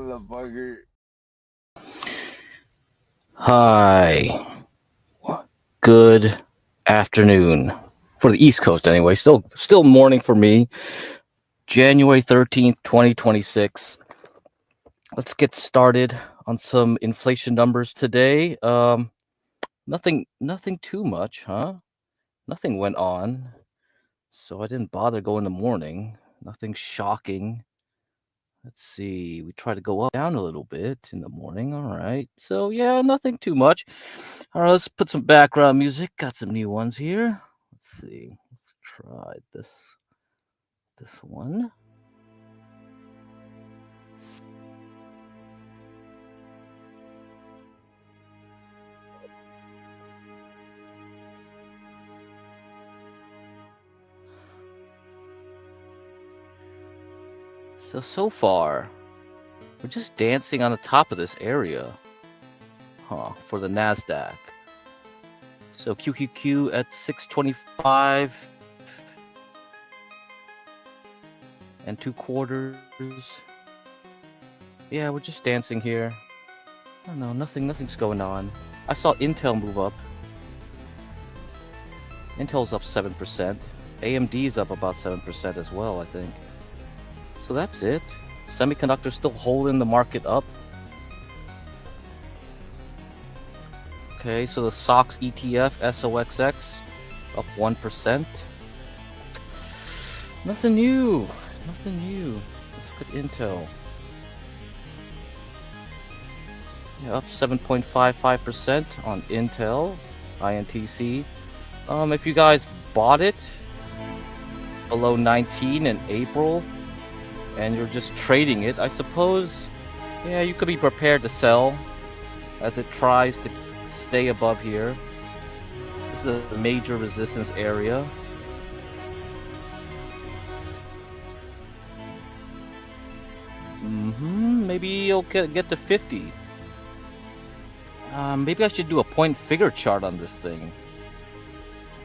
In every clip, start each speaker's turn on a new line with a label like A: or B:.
A: motherfucker.
B: Hi. Good afternoon. For the East Coast anyway. Still morning for me. January 13th, 2026. Let's get started on some inflation numbers today. Nothing too much, huh? Nothing went on. So I didn't bother going in the morning. Nothing shocking. Let's see. We try to go up down a little bit in the morning. All right. So yeah, nothing too much. All right, let's put some background music. Got some new ones here. Let's see. Let's try this one. So far, we're just dancing on the top of this area. For the NASDAQ. So QQQ at 625 and 2/4. Yeah, we're just dancing here. I don't know, nothing's going on. I saw Intel move up. Intel's up 7%. AMD's up about 7% as well, I think. So that's it. Semiconductors still holding the market up. Okay, so the SOX ETF, SOXX, up 1%. Nothing new. Let's look at Intel. Yeah, up 7.55% on Intel, INTC. If you guys bought it below 19 in April and you're just trading it, I suppose, yeah, you could be prepared to sell as it tries to stay above here. This is a major resistance area. Maybe you'll get to 50. Maybe I should do a point figure chart on this thing,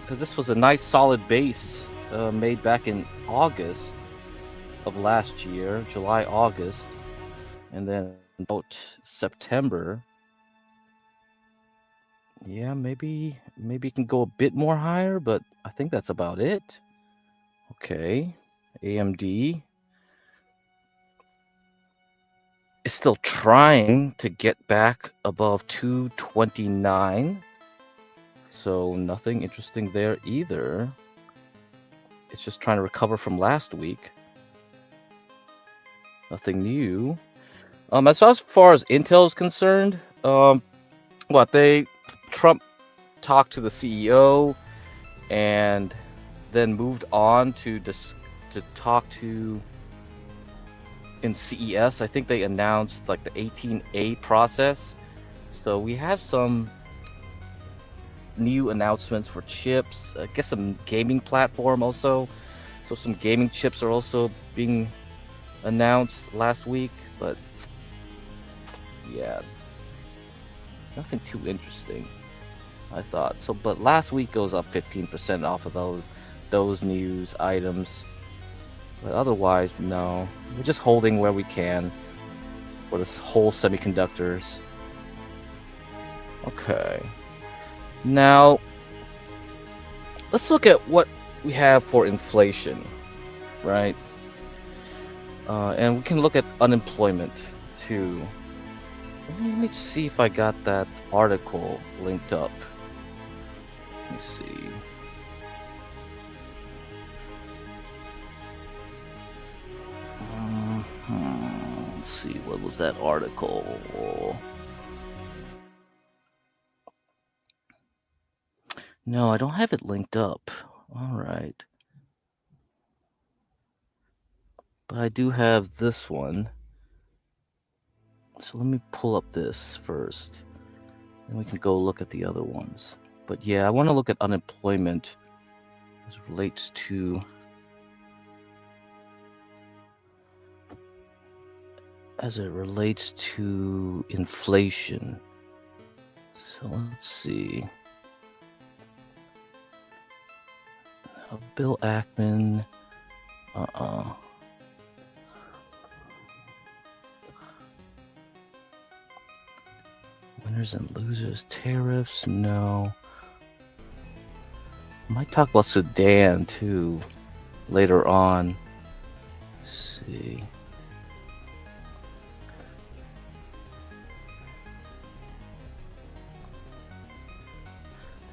B: because this was a nice solid base made back in August of last year, July, August, and then about September. Yeah, maybe it can go a bit more higher, but I think that's about it. Okay, AMD is still trying to get back above 229. So nothing interesting there either. It's just trying to recover from last week. Nothing new. As far as Intel is concerned, Trump talked to the CEO and then moved on to talk to in CES. I think they announced like the 18A process. So we have some new announcements for chips. I guess some gaming platform also. So some gaming chips are also being announced last week, but yeah, nothing too interesting, I thought. So, but last week goes up 15% off of those news items. But otherwise, no. We're just holding where we can for this whole semiconductors. Okay. Now, let's look at what we have for inflation, right? And we can look at unemployment too. Let me see if I got that article linked up. Let me see. Let's see, what was that article? No, I don't have it linked up. All right. But I do have this one. So let me pull up this first. And we can go look at the other ones. But yeah, I want to look at unemployment as it relates to inflation. So let's see. Bill Ackman. Winners and losers, tariffs, no. Might talk about Sudan too later on. Let's see.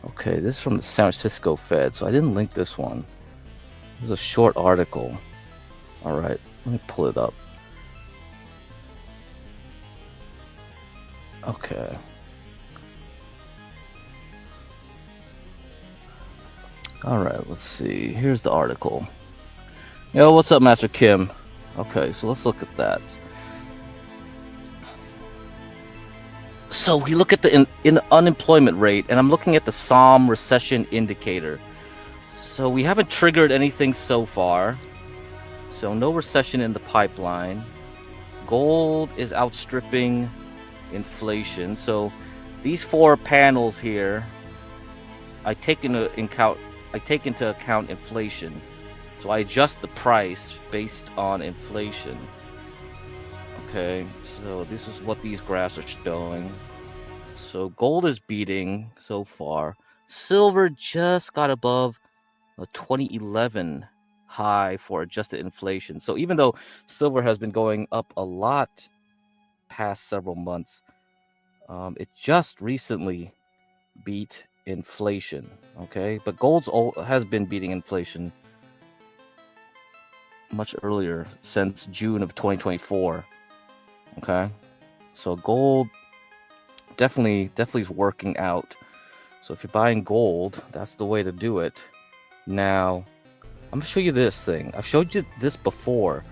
B: Okay, this is from the San Francisco Fed, so I didn't link this one. It was a short article. All right, let me pull it up. Okay. All right, let's see. Here's the article. Yo, what's up, Master Kim? Okay, so let's look at that. So we look at the unemployment rate, and I'm looking at the SOM recession indicator. So we haven't triggered anything so far. So no recession in the pipeline. Gold is outstripping inflation. So these four panels here, I take into account inflation. So I adjust the price based on inflation. Okay, so this is what these graphs are showing. So gold is beating so far. Silver just got above a 2011 high for adjusted inflation. So even though silver has been going up a lot past several months, it just recently beat inflation. Okay, but gold has been beating inflation much earlier, since June of 2024. Okay, so gold definitely is working out. So if you're buying gold, that's the way to do it. Now I'm gonna show you this thing. I've showed you this before.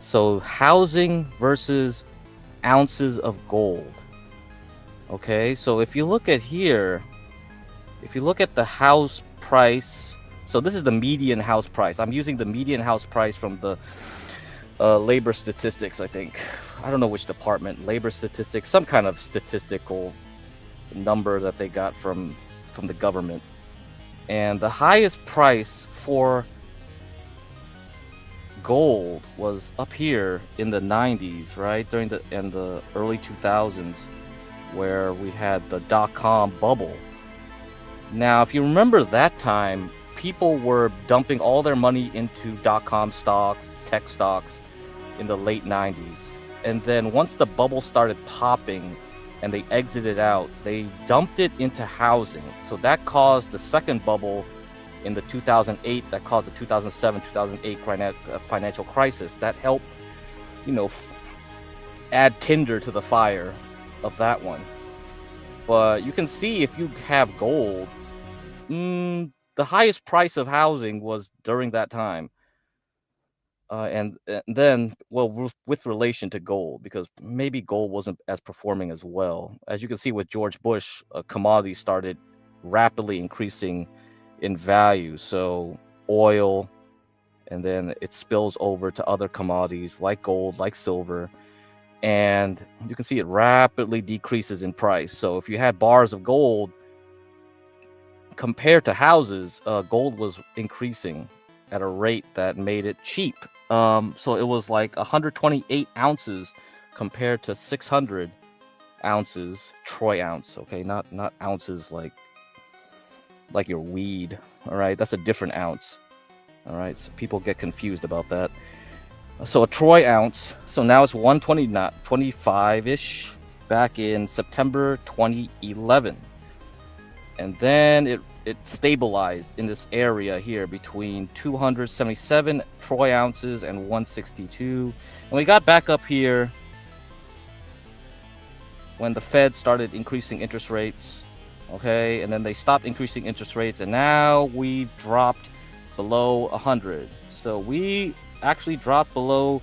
B: So housing versus ounces of gold. Okay, so if you look at here, if you look at the house price, so this is the median house price. I'm using the median house price from the labor statistics, I think. I don't know which department, labor statistics, some kind of statistical number that they got from the government. And the highest price for gold was up here in the 90s, right? During the early 2000s, where we had the dot-com bubble. Now, if you remember that time, people were dumping all their money into dot-com stocks, tech stocks in the late 90s. And then once the bubble started popping and they exited out, they dumped it into housing. So that caused the second bubble in the 2008, that caused the 2007-2008 financial crisis. That helped, add tinder to the fire of that one. But you can see, if you have gold, the highest price of housing was during that time. And then, well, with relation to gold, because maybe gold wasn't as performing as well. As you can see with George Bush, commodities started rapidly increasing in value. So oil, and then it spills over to other commodities like gold, like silver. And you can see it rapidly decreases in price. So if you had bars of gold, compared to houses, gold was increasing at a rate that made it cheap. So it was like 128 ounces compared to 600 ounces, troy ounce. Okay, not ounces like your weed. All right, that's a different ounce. All right, so people get confused about that. So a troy ounce. So now it's 125-ish back in September 2011, and then it stabilized in this area here between 277 troy ounces and 162. And we got back up here when the Fed started increasing interest rates. Okay, and then they stopped increasing interest rates, and now we've dropped below 100. So we actually dropped below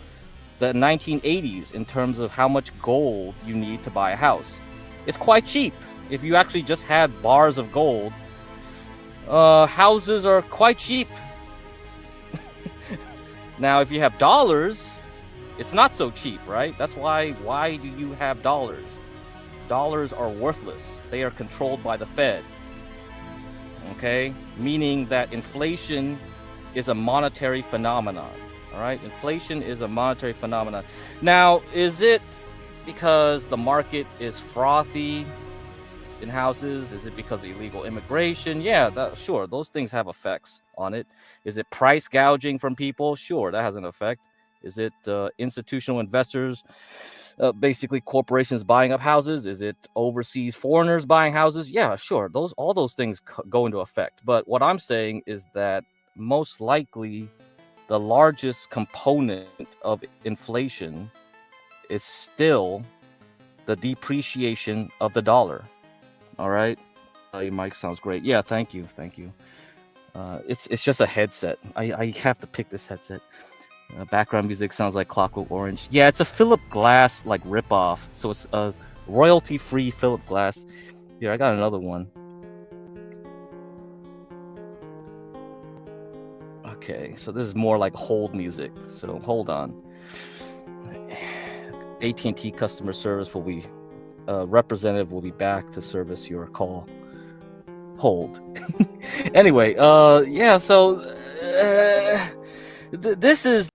B: the 1980s in terms of how much gold you need to buy a house. It's quite cheap. If you actually just had bars of gold, houses are quite cheap. Now, if you have dollars, it's not so cheap, right? That's why do you have dollars? Dollars are worthless. They are controlled by the Fed. Okay? Meaning that inflation is a monetary phenomenon. All right? Inflation is a monetary phenomenon. Now, is it because the market is frothy in houses? Is it because of illegal immigration? Yeah, sure, those things have effects on it. Is it price gouging from people? Sure, that has an effect. Is it institutional investors, basically corporations buying up houses? Is it overseas foreigners buying houses? Yeah, sure, all those things go into effect. But what I'm saying is that most likely the largest component of inflation is still the depreciation of the dollar. All right. Your mic sounds great. Yeah, thank you. It's just a headset. I have to pick this headset. Background music sounds like Clockwork Orange. Yeah, it's a Philip Glass like ripoff. So it's a royalty-free Philip Glass. Here, I got another one. Okay, so this is more like hold music. So hold on. AT&T customer service will be representative will be back to service your call. Hold. Anyway, yeah, so this is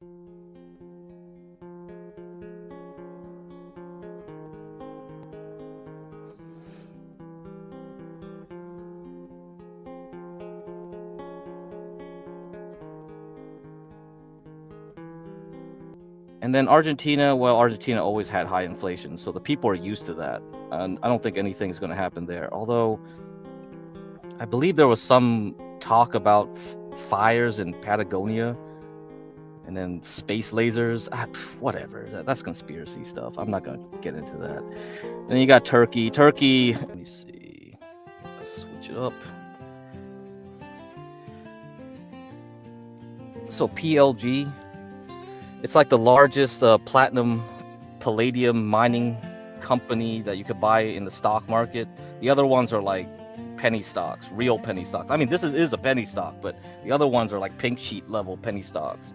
B: and then Argentina, well, Argentina always had high inflation, so the people are used to that. And I don't think anything's going to happen there. Although I believe there was some talk about fires in Patagonia and then space lasers. Whatever. That's conspiracy stuff. I'm not going to get into that. And then you got Turkey. Turkey, let me see. Let's switch it up. So PLG, it's like the largest platinum palladium mining company that you could buy in the stock market. The other ones are like penny stocks, real penny stocks. I mean, this is a penny stock, but the other ones are like pink sheet level penny stocks.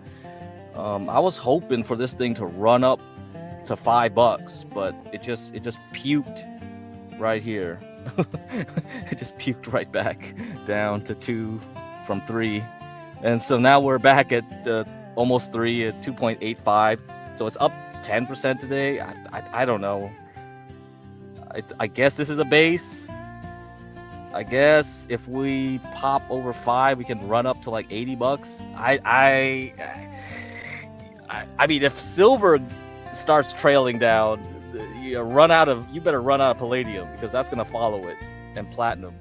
B: I was hoping for this thing to run up to $5, but it just puked right here. It just puked right back down to 2 from 3. And so now we're back at almost 3 at 2.85. So it's up 10% today. I don't know. I guess this is a base. I guess if we pop over 5, we can run up to like $80. I mean, if silver starts trailing down, you better run out of palladium, because that's gonna follow it, and platinum.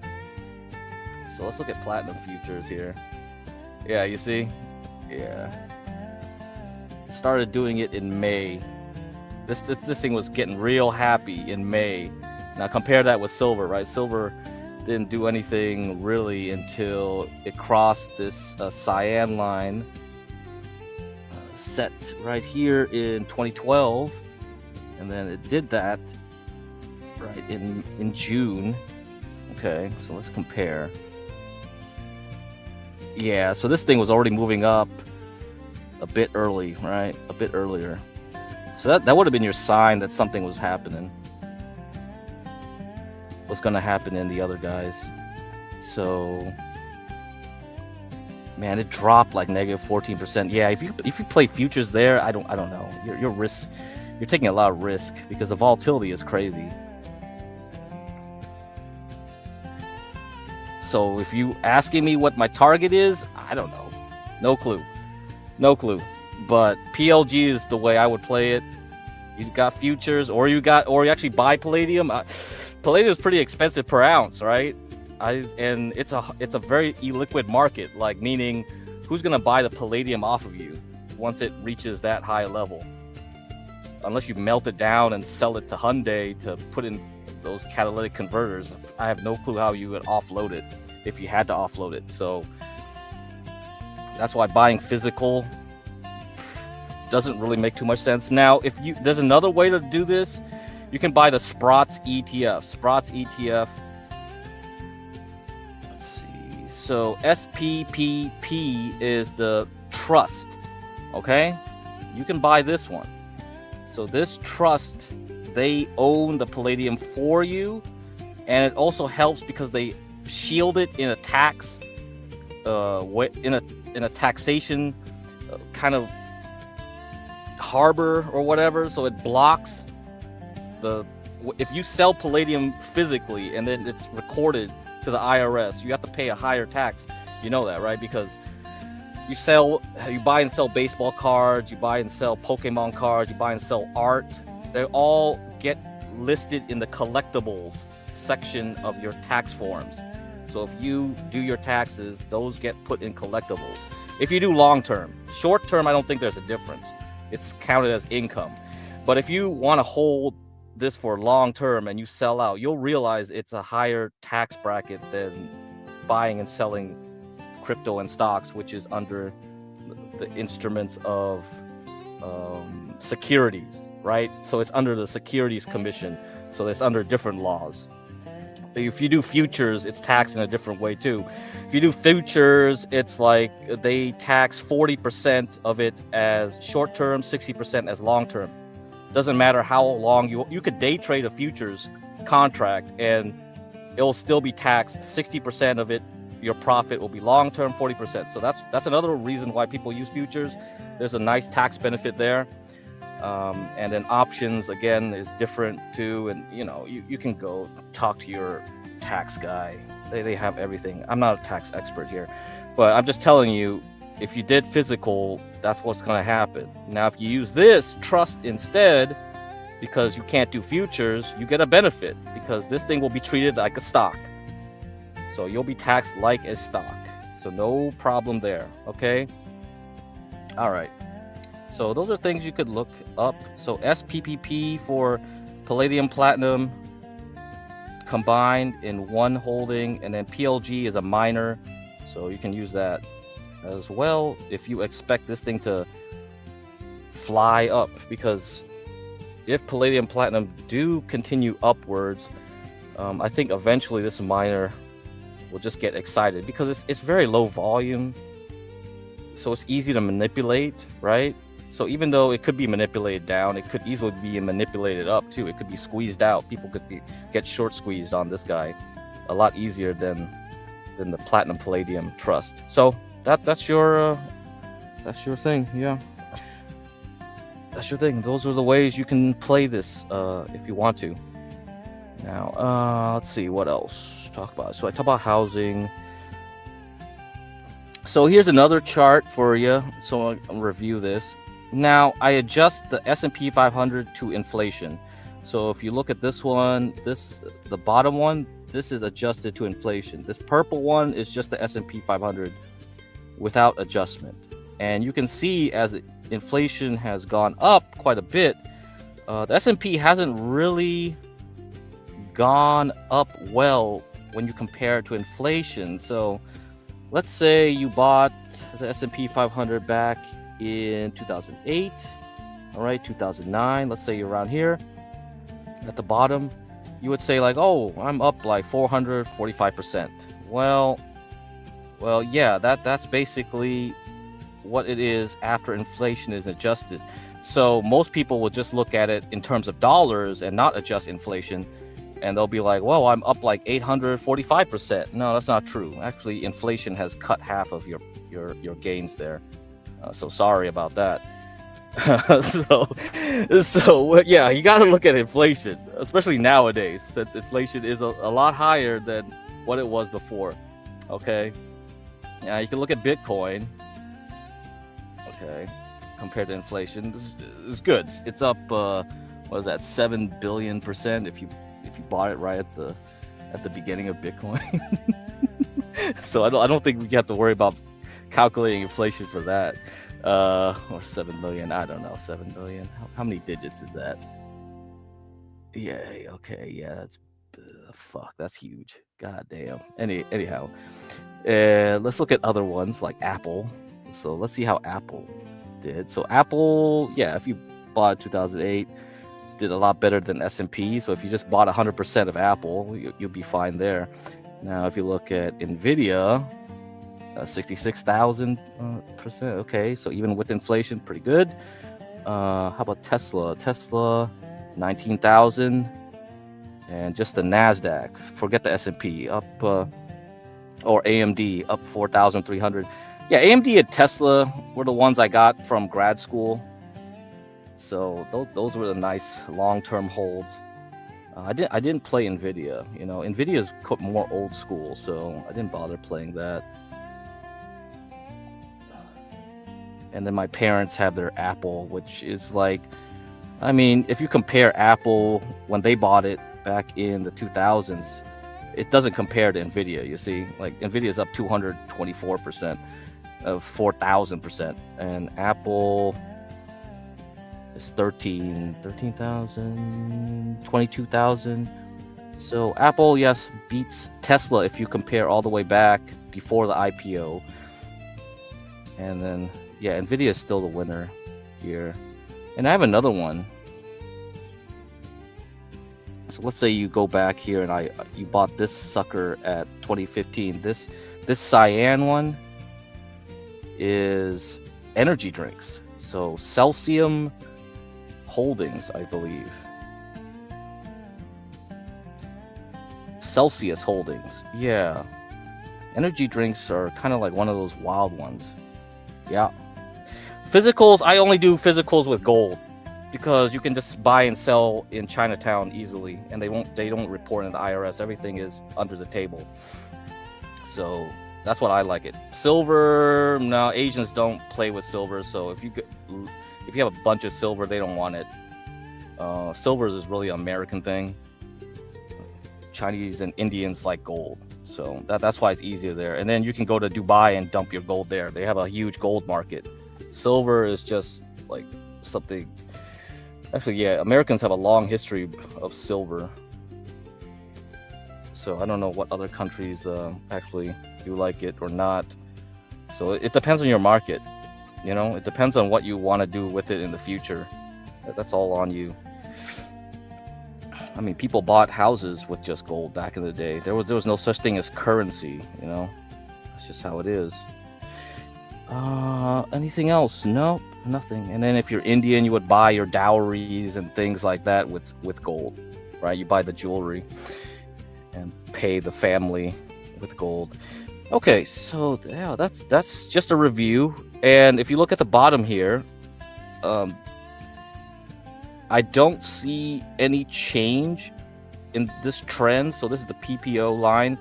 B: So let's look at platinum futures here. Yeah, you see? Yeah. Started doing it in May. This thing was getting real happy in May. Now compare that with silver, right? Silver didn't do anything really until it crossed this cyan line set right here in 2012, and then it did that right in June. Okay, so let's compare. Yeah, so this thing was already moving up a bit early, right? A bit earlier. So that would have been your sign that something was happening. What's going to happen in the other guys. So, man, it dropped like negative 14%. Yeah, if you play futures there, I don't know. You're taking a lot of risk because the volatility is crazy. So if you asking me what my target is, I don't know. No clue. But PLG is the way I would play it. You got futures, or you actually buy palladium. Palladium is pretty expensive per ounce, right? And it's a very illiquid market, like meaning who's gonna buy the palladium off of you once it reaches that high level? Unless you melt it down and sell it to Hyundai to put in those catalytic converters. I have no clue how you would offload it if you had to offload it. So that's why buying physical doesn't really make too much sense. Now, there's another way to do this. You can buy the Sprots ETF. Sprots ETF. Let's see. So SPPP is the trust. Okay? You can buy this one. So this trust, they own the palladium for you, and it also helps because they shield it in a tax, in a taxation kind of harbor or whatever. So it blocks the if you sell palladium physically and then it's recorded to the IRS, you have to pay a higher tax. You know that, right? Because you buy and sell baseball cards, you buy and sell Pokemon cards, you buy and sell art. They all get listed in the collectibles section of your tax forms. So if you do your taxes, those get put in collectibles. If you do long term, short term, I don't think there's a difference. It's counted as income. But if you want to hold this for long term and you sell out, you'll realize it's a higher tax bracket than buying and selling crypto and stocks, which is under the instruments of securities, right? So it's under the Securities Commission. So it's under different laws. If you do futures, it's taxed in a different way too. If you do futures, it's like they tax 40% of it as short term, 60% as long term. Doesn't matter how long you could day trade a futures contract and it will still be taxed. 60% of it, your profit will be long term, 40%. So that's another reason why people use futures. There's a nice tax benefit there. And then options again is different too, and you can go talk to your tax guy. They have everything. I'm not a tax expert here, but I'm just telling you, if you did physical, that's what's going to happen. Now if you use this trust instead, because you can't do futures, you get a benefit because this thing will be treated like a stock, so you'll be taxed like a stock, so no problem there. Okay, all right. So those are things you could look up. So SPPP for palladium, platinum combined in one holding, and then PLG is a minor, so you can use that as well if you expect this thing to fly up, because if palladium, platinum do continue upwards, I think eventually this minor will just get excited because it's very low volume, so it's easy to manipulate, right? So even though it could be manipulated down, it could easily be manipulated up too. It could be squeezed out. People could get short squeezed on this guy a lot easier than the platinum palladium trust. So that's your thing. Yeah, that's your thing. Those are the ways you can play this if you want to. Now let's see what else to talk about. So I talk about housing. So here's another chart for you. So I'll review this. Now I adjust the S&P 500 to inflation. So if you look at this one, the bottom one, this is adjusted to inflation. This purple one is just the S&P 500 without adjustment. And you can see as inflation has gone up quite a bit, the S&P hasn't really gone up well when you compare it to inflation. So let's say you bought the S&P 500 back in 2008, all right, 2009, let's say you're around here at the bottom, you would say like, oh, I'm up like 445%. Well, yeah, that's basically what it is after inflation is adjusted. So most people will just look at it in terms of dollars and not adjust inflation, and they'll be like, well, I'm up like 845%. No, that's not true. Actually, inflation has cut half of your gains there. So sorry about that. so yeah, you got to look at inflation, especially nowadays, since inflation is a lot higher than what it was before. Okay. Yeah, you can look at Bitcoin. Okay, compared to inflation, it's good. It's up. What is that? 7 billion% if you bought it right at the beginning of Bitcoin. So I don't think we have to worry about calculating inflation for that. Or 7 million, I don't know, 7 million. How many digits is that? Yeah, okay, yeah, that's fuck, that's huge. God damn. Anyhow, let's look at other ones like Apple. So let's see how Apple did. So Apple, yeah, if you bought 2008, did a lot better than S&P. So if you just bought 100% of Apple, you'll be fine there. Now, if you look at Nvidia, 66,000%. Okay, so even with inflation, pretty good. How about Tesla? Tesla, 19,000, and just the Nasdaq. Forget the S&P, up, or AMD, up 4,300. Yeah, AMD and Tesla were the ones I got from grad school. So those were the nice long-term holds. I didn't play Nvidia. You know, Nvidia's more old school, so I didn't bother playing that. And then my parents have their Apple, which is like, I mean, if you compare Apple when they bought it back in the 2000s, it doesn't compare to Nvidia. You see, like Nvidia is up 224%, of 4,000%, and Apple is 13,000, 22,000. So Apple, yes, beats Tesla if you compare all the way back before the IPO. And then, yeah, Nvidia is still the winner here. And I have another one. So let's say you go back here and you bought this sucker at 2015. This cyan one is energy drinks. So Celsius Holdings, I believe. Celsius Holdings. Yeah. Energy drinks are kind of like one of those wild ones. Yeah. Physicals, I only do physicals with gold because you can just buy and sell in Chinatown easily, and they don't report in the IRS. Everything is under the table. So that's what I like it. Silver, no, Asians don't play with silver. So if you have a bunch of silver, they don't want it. Silver is really an American thing. Chinese and Indians like gold. So that's why it's easier there. And then you can go to Dubai and dump your gold there. They have a huge gold market. Silver is just like something. Actually, yeah, Americans have a long history of silver. So I don't know what other countries actually do like it or not. So it depends on your market. You know, it depends on what you want to do with it in the future. That's all on you. I mean, people bought houses with just gold back in the day. There was no such thing as currency, you know. That's just how it is. Anything else? Nope, nothing. And then if you're Indian, you would buy your dowries and things like that with gold, right? You buy the jewelry and pay the family with gold. Okay, so yeah, that's just a review. And if you look at the bottom here, I don't see any change in this trend. So this is the PPO line.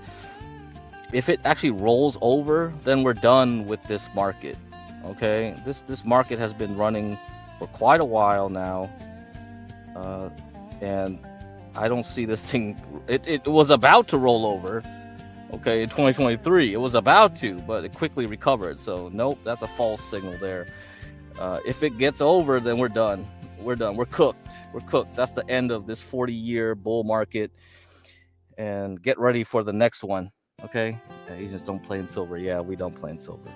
B: If it actually rolls over, then we're done with this market. Okay, this market has been running for quite a while now, and I don't see this thing. It was about to roll over. Okay, in 2023, it was about to, but it quickly recovered. So nope, that's a false signal there. If it gets over, then we're done. We're done. We're cooked. We're cooked. That's the end of this 40-year bull market. And get ready for the next one. Okay? Asians don't play in silver. Yeah, we don't play in silver.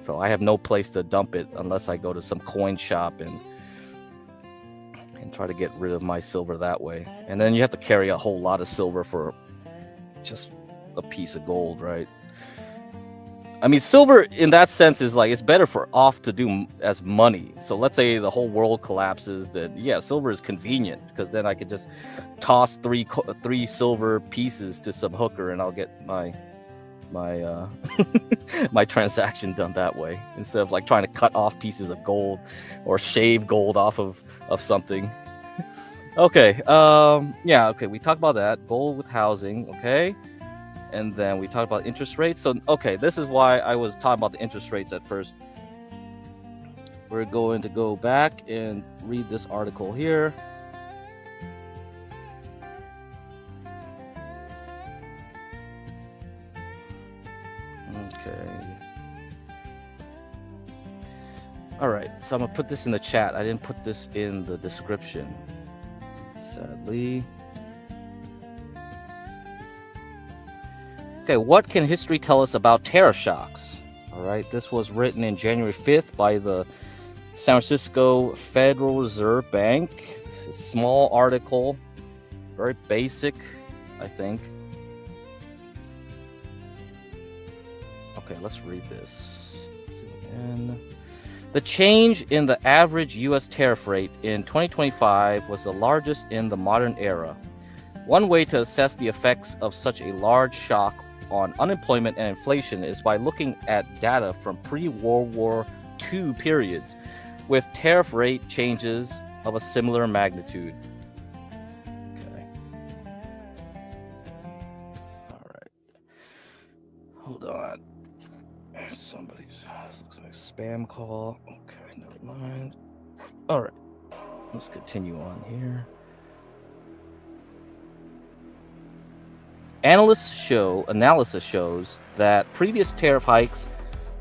B: So I have no place to dump it unless I go to some coin shop and try to get rid of my silver that way. And then you have to carry a whole lot of silver for just a piece of gold, right? I mean, silver in that sense is like, it's better for off to do as money. So let's say the whole world collapses, then yeah, silver is convenient because then I could just toss three silver pieces to some hooker and I'll get my my transaction done that way instead of like trying to cut off pieces of gold or shave gold off of something. Okay, yeah, okay, we talked about that. Gold with housing, okay. And then we talked about interest rates. So, okay, this is why I was talking about the interest rates at first. We're going to go back and read this article here. Okay. All right, so I'm going to put this in the chat. I didn't put this in the description, sadly. Okay, what can history tell us about tariff shocks? All right, this was written in January 5th by the San Francisco Federal Reserve Bank. It's a small article, very basic, I think. Okay, let's read this. Zoom in. The change in the average U.S. tariff rate in 2025 was the largest in the modern era. One way to assess the effects of such a large shock on unemployment and inflation is by looking at data from pre-World War II periods with tariff rate changes of a similar magnitude. Okay. spam call. Okay, never mind. All right, let's continue on here. Analysis shows that previous tariff hikes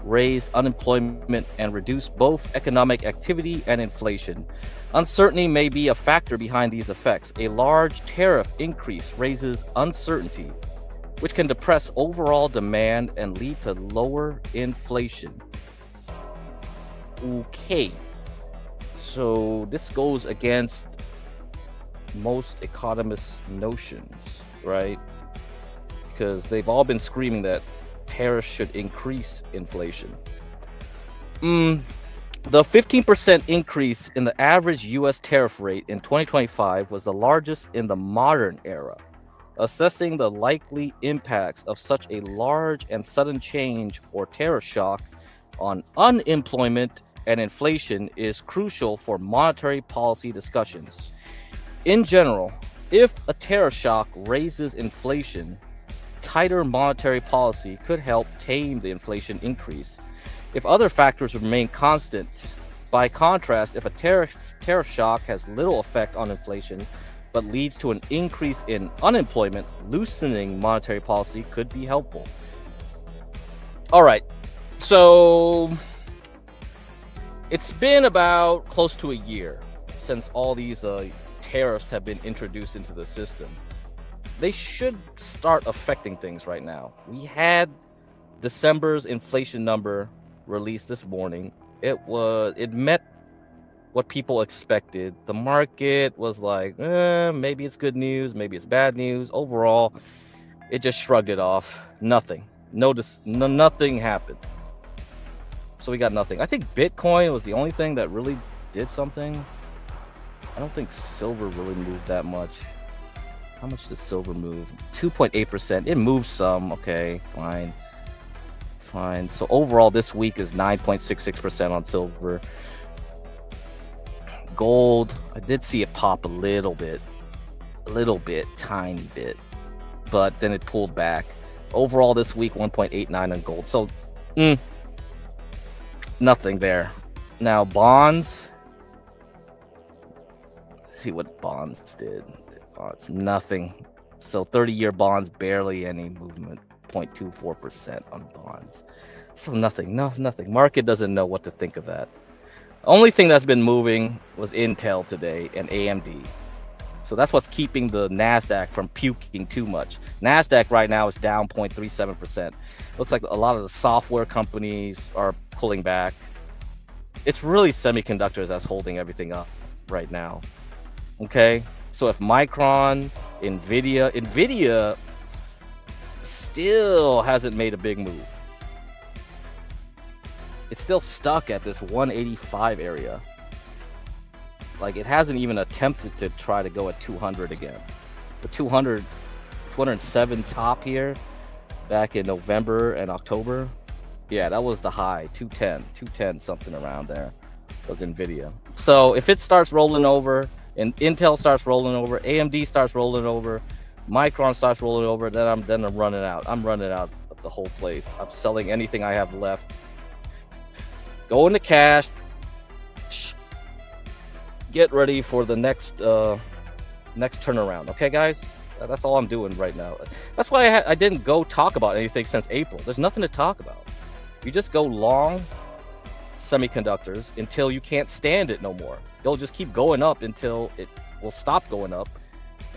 B: raised unemployment and reduced both economic activity and inflation. Uncertainty may be a factor behind these effects. A large tariff increase raises uncertainty, which can depress overall demand and lead to lower inflation. Okay, so this goes against most economists' notions, right? Because they've all been screaming that tariffs should increase inflation. The 15% increase in the average U.S. tariff rate in 2025 was the largest in the modern era. Assessing the likely impacts of such a large and sudden change or tariff shock on unemployment and inflation is crucial for monetary policy discussions. In general, if a tariff shock raises inflation, tighter monetary policy could help tame the inflation increase. If other factors remain constant, by contrast, if a tariff shock has little effect on inflation but leads to an increase in unemployment, loosening monetary policy could be helpful. All right, so it's been about close to a year since all these tariffs have been introduced into the system. They should start affecting things right now. We had December's inflation number released this morning. It met what people expected. The market was like, maybe it's good news, maybe it's bad news. Overall, it just shrugged it off. Nothing. Nothing happened. So we got nothing. I think Bitcoin was the only thing that really did something. I don't think silver really moved that much. How much does silver move? 2.8%. It moves some. Okay, fine. So overall, this week is 9.66% on silver. Gold, I did see it pop a little bit, tiny bit, but then it pulled back. Overall, this week, 1.89 on gold. So, nothing there. Now, bonds. Let's see what bonds did. Bonds, nothing. So 30-year bonds, barely any movement. 0.24% on bonds. So nothing. Market doesn't know what to think of that. Only thing that's been moving was Intel today and AMD. So that's what's keeping the NASDAQ from puking too much. NASDAQ right now is down 0.37%. Looks like a lot of the software companies are pulling back. It's really semiconductors that's holding everything up right now. Okay? So if Micron, Nvidia still hasn't made a big move. It's still stuck at this 185 area. Like, it hasn't even attempted to try to go at 200 again. The 207 top here back in November and October. Yeah, that was the high, 210 something around there was Nvidia. So if it starts rolling over and Intel starts rolling over, AMD starts rolling over, Micron starts rolling over, then I'm running out. I'm running out of the whole place. I'm selling anything I have left. Go into cash. Get ready for the next turnaround. Okay, guys? That's all I'm doing right now. That's why I didn't go talk about anything since April. There's nothing to talk about. You just go long semiconductors until you can't stand it no more. You'll just keep going up until it will stop going up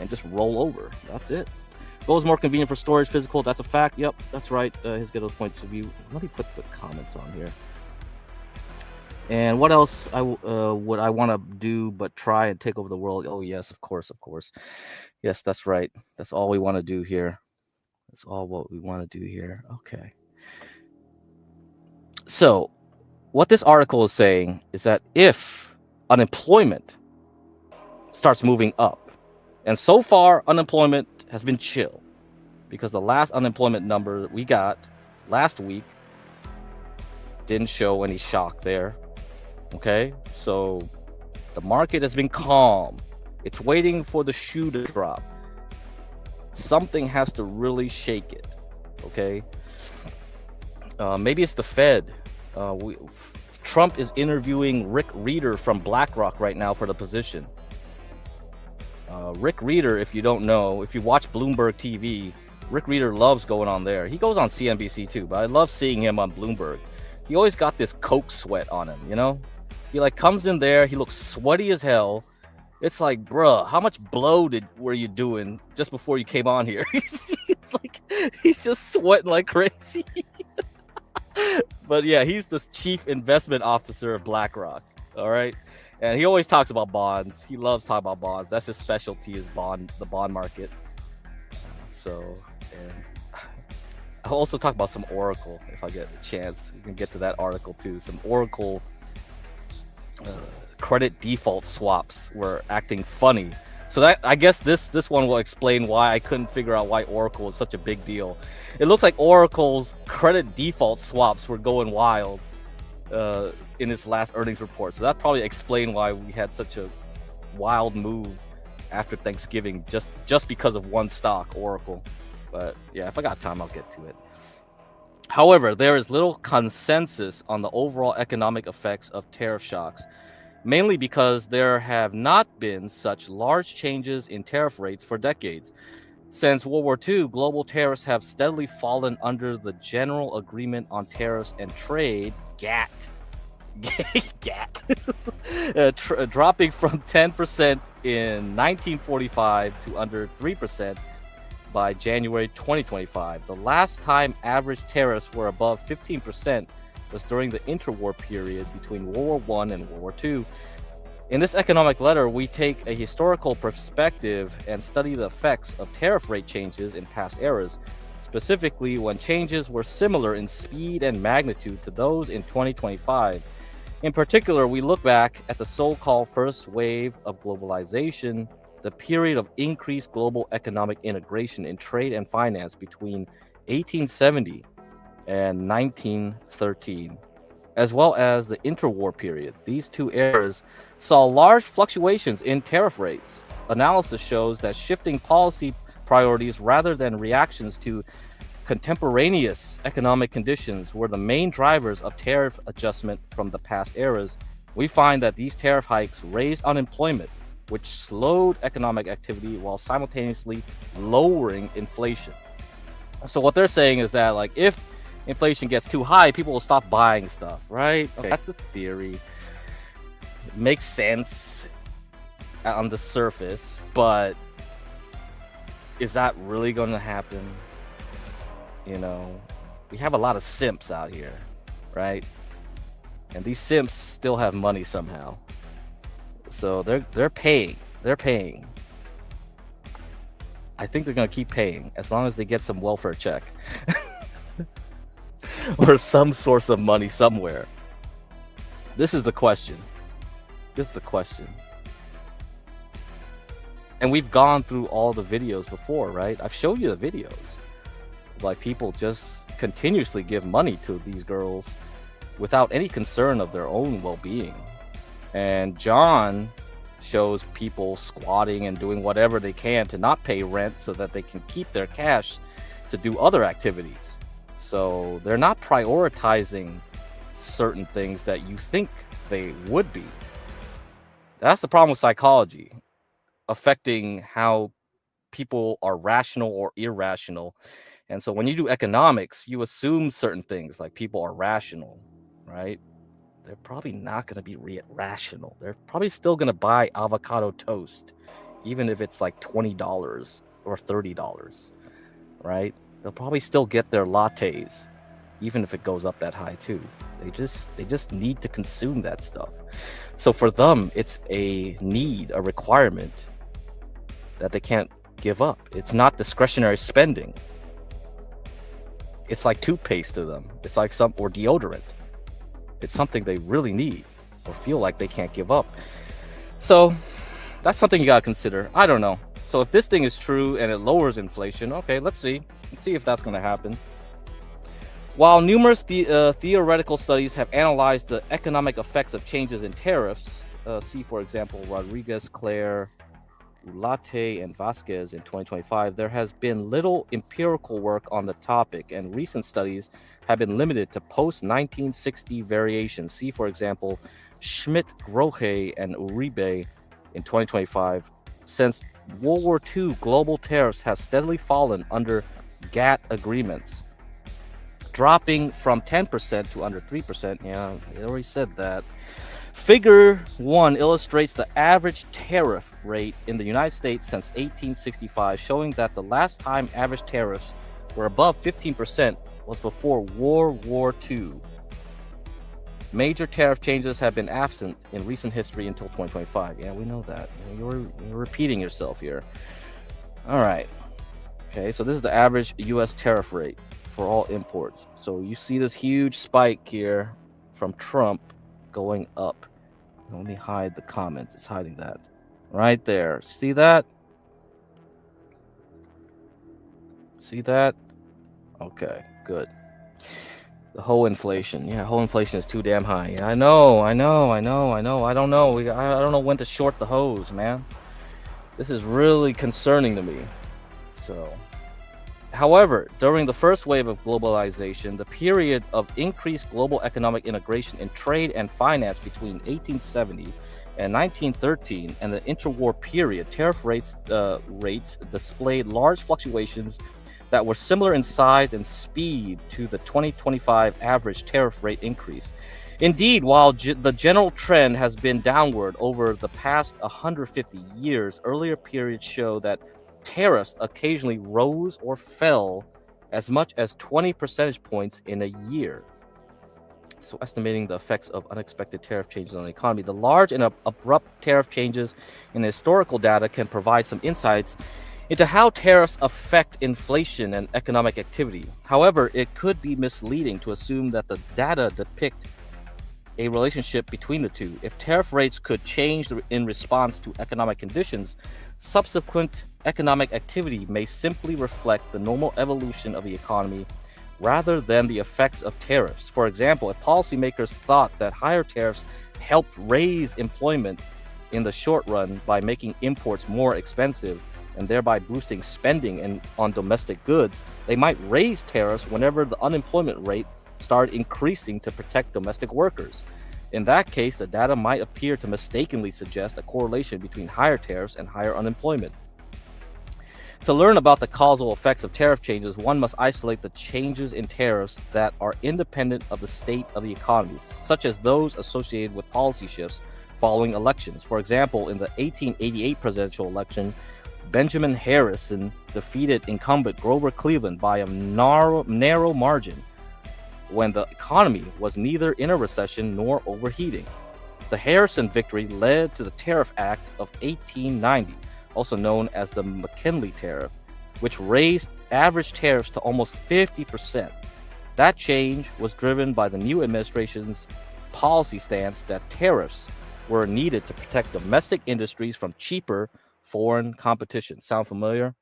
B: and just roll over. That's it. Gold is more convenient for storage, physical. That's a fact. Yep, that's right. His good points of view. Let me put the comments on here. And what else would I want to do but try and take over the world? Oh, yes, of course. Yes, that's right. That's all we want to do here. That's all what we want to do here. Okay. So what this article is saying is that if unemployment starts moving up, and so far unemployment has been chill because the last unemployment number we got last week didn't show any shock there. Okay, so the market has been calm. It's waiting for the shoe to drop. Something has to really shake it. Okay, maybe it's the Fed. Trump is interviewing Rick Reeder from BlackRock right now for the position. Rick Reeder, if you don't know, if you watch Bloomberg TV, Rick Reeder loves going on there. He goes on CNBC too, but I love seeing him on Bloomberg. He always got this Coke sweat on him, you know? He like comes in there, he looks sweaty as hell. It's like, bruh, how much blow were you doing just before you came on here? It's like he's just sweating like crazy. But yeah, he's the chief investment officer of BlackRock. All right. And he always talks about bonds. He loves talking about bonds. That's his specialty, is the bond market. So, and I'll also talk about some Oracle if I get a chance. We can get to that article too. Some Oracle credit default swaps were acting funny. So that, I guess this one will explain why I couldn't figure out why Oracle is such a big deal. It looks like Oracle's credit default swaps were going wild in its last earnings report. So that probably explained why we had such a wild move after Thanksgiving, just because of one stock, Oracle. But yeah, if I got time, I'll get to it. However, there is little consensus on the overall economic effects of tariff shocks, mainly because there have not been such large changes in tariff rates for decades. Since World War II, global tariffs have steadily fallen under the General Agreement on Tariffs and Trade, GATT, dropping from 10% in 1945 to under 3% by January 2025. The last time average tariffs were above 15% was during the interwar period between World War I and World War II. In this economic letter, we take a historical perspective and study the effects of tariff rate changes in past eras, specifically when changes were similar in speed and magnitude to those in 2025. In particular, we look back at the so-called first wave of globalization, the period of increased global economic integration in trade and finance between 1870 and 1913, as well as the interwar period. These two eras saw large fluctuations in tariff rates. Analysis shows that shifting policy priorities rather than reactions to contemporaneous economic conditions were the main drivers of tariff adjustment from the past eras. We find that these tariff hikes raised unemployment, which slowed economic activity while simultaneously lowering inflation. So what they're saying is that, like, if inflation gets too high, people will stop buying stuff, right? Okay, that's the theory. It makes sense on the surface, but is that really going to happen? You know, we have a lot of simps out here, right? And these simps still have money somehow. So they're paying. They're paying. I think they're going to keep paying as long as they get some welfare check. Or some source of money somewhere. This is the question. This is the question. And we've gone through all the videos before, right? I've showed you the videos. Like, people just continuously give money to these girls without any concern of their own well-being. And John shows people squatting and doing whatever they can to not pay rent so that they can keep their cash to do other activities. So they're not prioritizing certain things that you think they would be. That's the problem with psychology, affecting how people are rational or irrational. And so when you do economics, you assume certain things, like people are rational, right? They're probably not going to be rational. They're probably still going to buy avocado toast, even if it's like $20 or $30, right? They'll probably still get their lattes, even if it goes up that high too. They just need to consume that stuff. So for them, it's a need, a requirement that they can't give up. It's not discretionary spending. It's like toothpaste to them. It's like or deodorant. It's something they really need or feel like they can't give up. So that's something you gotta consider. I don't know. So if this thing is true and it lowers inflation, okay, let's see. Let's see if that's going to happen. While numerous theoretical studies have analyzed the economic effects of changes in tariffs, see, for example, Rodriguez, Claire, Ulate, and Vasquez in 2025, there has been little empirical work on the topic, and recent studies have been limited to post-1960 variations. See, for example, Schmidt, Grohe, and Uribe in 2025. Since World War II, global tariffs have steadily fallen under GATT agreements, dropping from 10% to under 3%. Yeah, I already said that. Figure 1 illustrates the average tariff rate in the United States since 1865, showing that the last time average tariffs were above 15% was before World War II. Major tariff changes have been absent in recent history until 2025. Yeah, we know that. You're repeating yourself here. All right. Okay, so this is the average U.S. tariff rate for all imports. So you see this huge spike here from Trump going up. Let me hide the comments. It's hiding that right there. See that? See that? Okay, good. The whole inflation. Yeah, whole inflation is too damn high. Yeah, I know. I don't know. I don't know when to short the hose, man. This is really concerning to me. So, however, during the first wave of globalization, the period of increased global economic integration in trade and finance between 1870 and 1913 and the interwar period, tariff rates displayed large fluctuations that were similar in size and speed to the 2025 average tariff rate increase. Indeed, while the general trend has been downward over the past 150 years, earlier periods show that tariffs occasionally rose or fell as much as 20 percentage points in a year. So, estimating the effects of unexpected tariff changes on the economy, the large and abrupt tariff changes in historical data can provide some insights into how tariffs affect inflation and economic activity. However, it could be misleading to assume that the data depict a relationship between the two. If tariff rates could change in response to economic conditions, subsequent economic activity may simply reflect the normal evolution of the economy rather than the effects of tariffs. For example, if policymakers thought that higher tariffs helped raise employment in the short run by making imports more expensive and thereby boosting spending on domestic goods, they might raise tariffs whenever the unemployment rate started increasing to protect domestic workers. In that case, the data might appear to mistakenly suggest a correlation between higher tariffs and higher unemployment. To learn about the causal effects of tariff changes, one must isolate the changes in tariffs that are independent of the state of the economy, such as those associated with policy shifts following elections. For example, in the 1888 presidential election, Benjamin Harrison defeated incumbent Grover Cleveland by a narrow margin when the economy was neither in a recession nor overheating. The Harrison victory led to the Tariff Act of 1890, also known as the McKinley Tariff, which raised average tariffs to almost 50%. That change was driven by the new administration's policy stance that tariffs were needed to protect domestic industries from cheaper foreign competition. Sound familiar?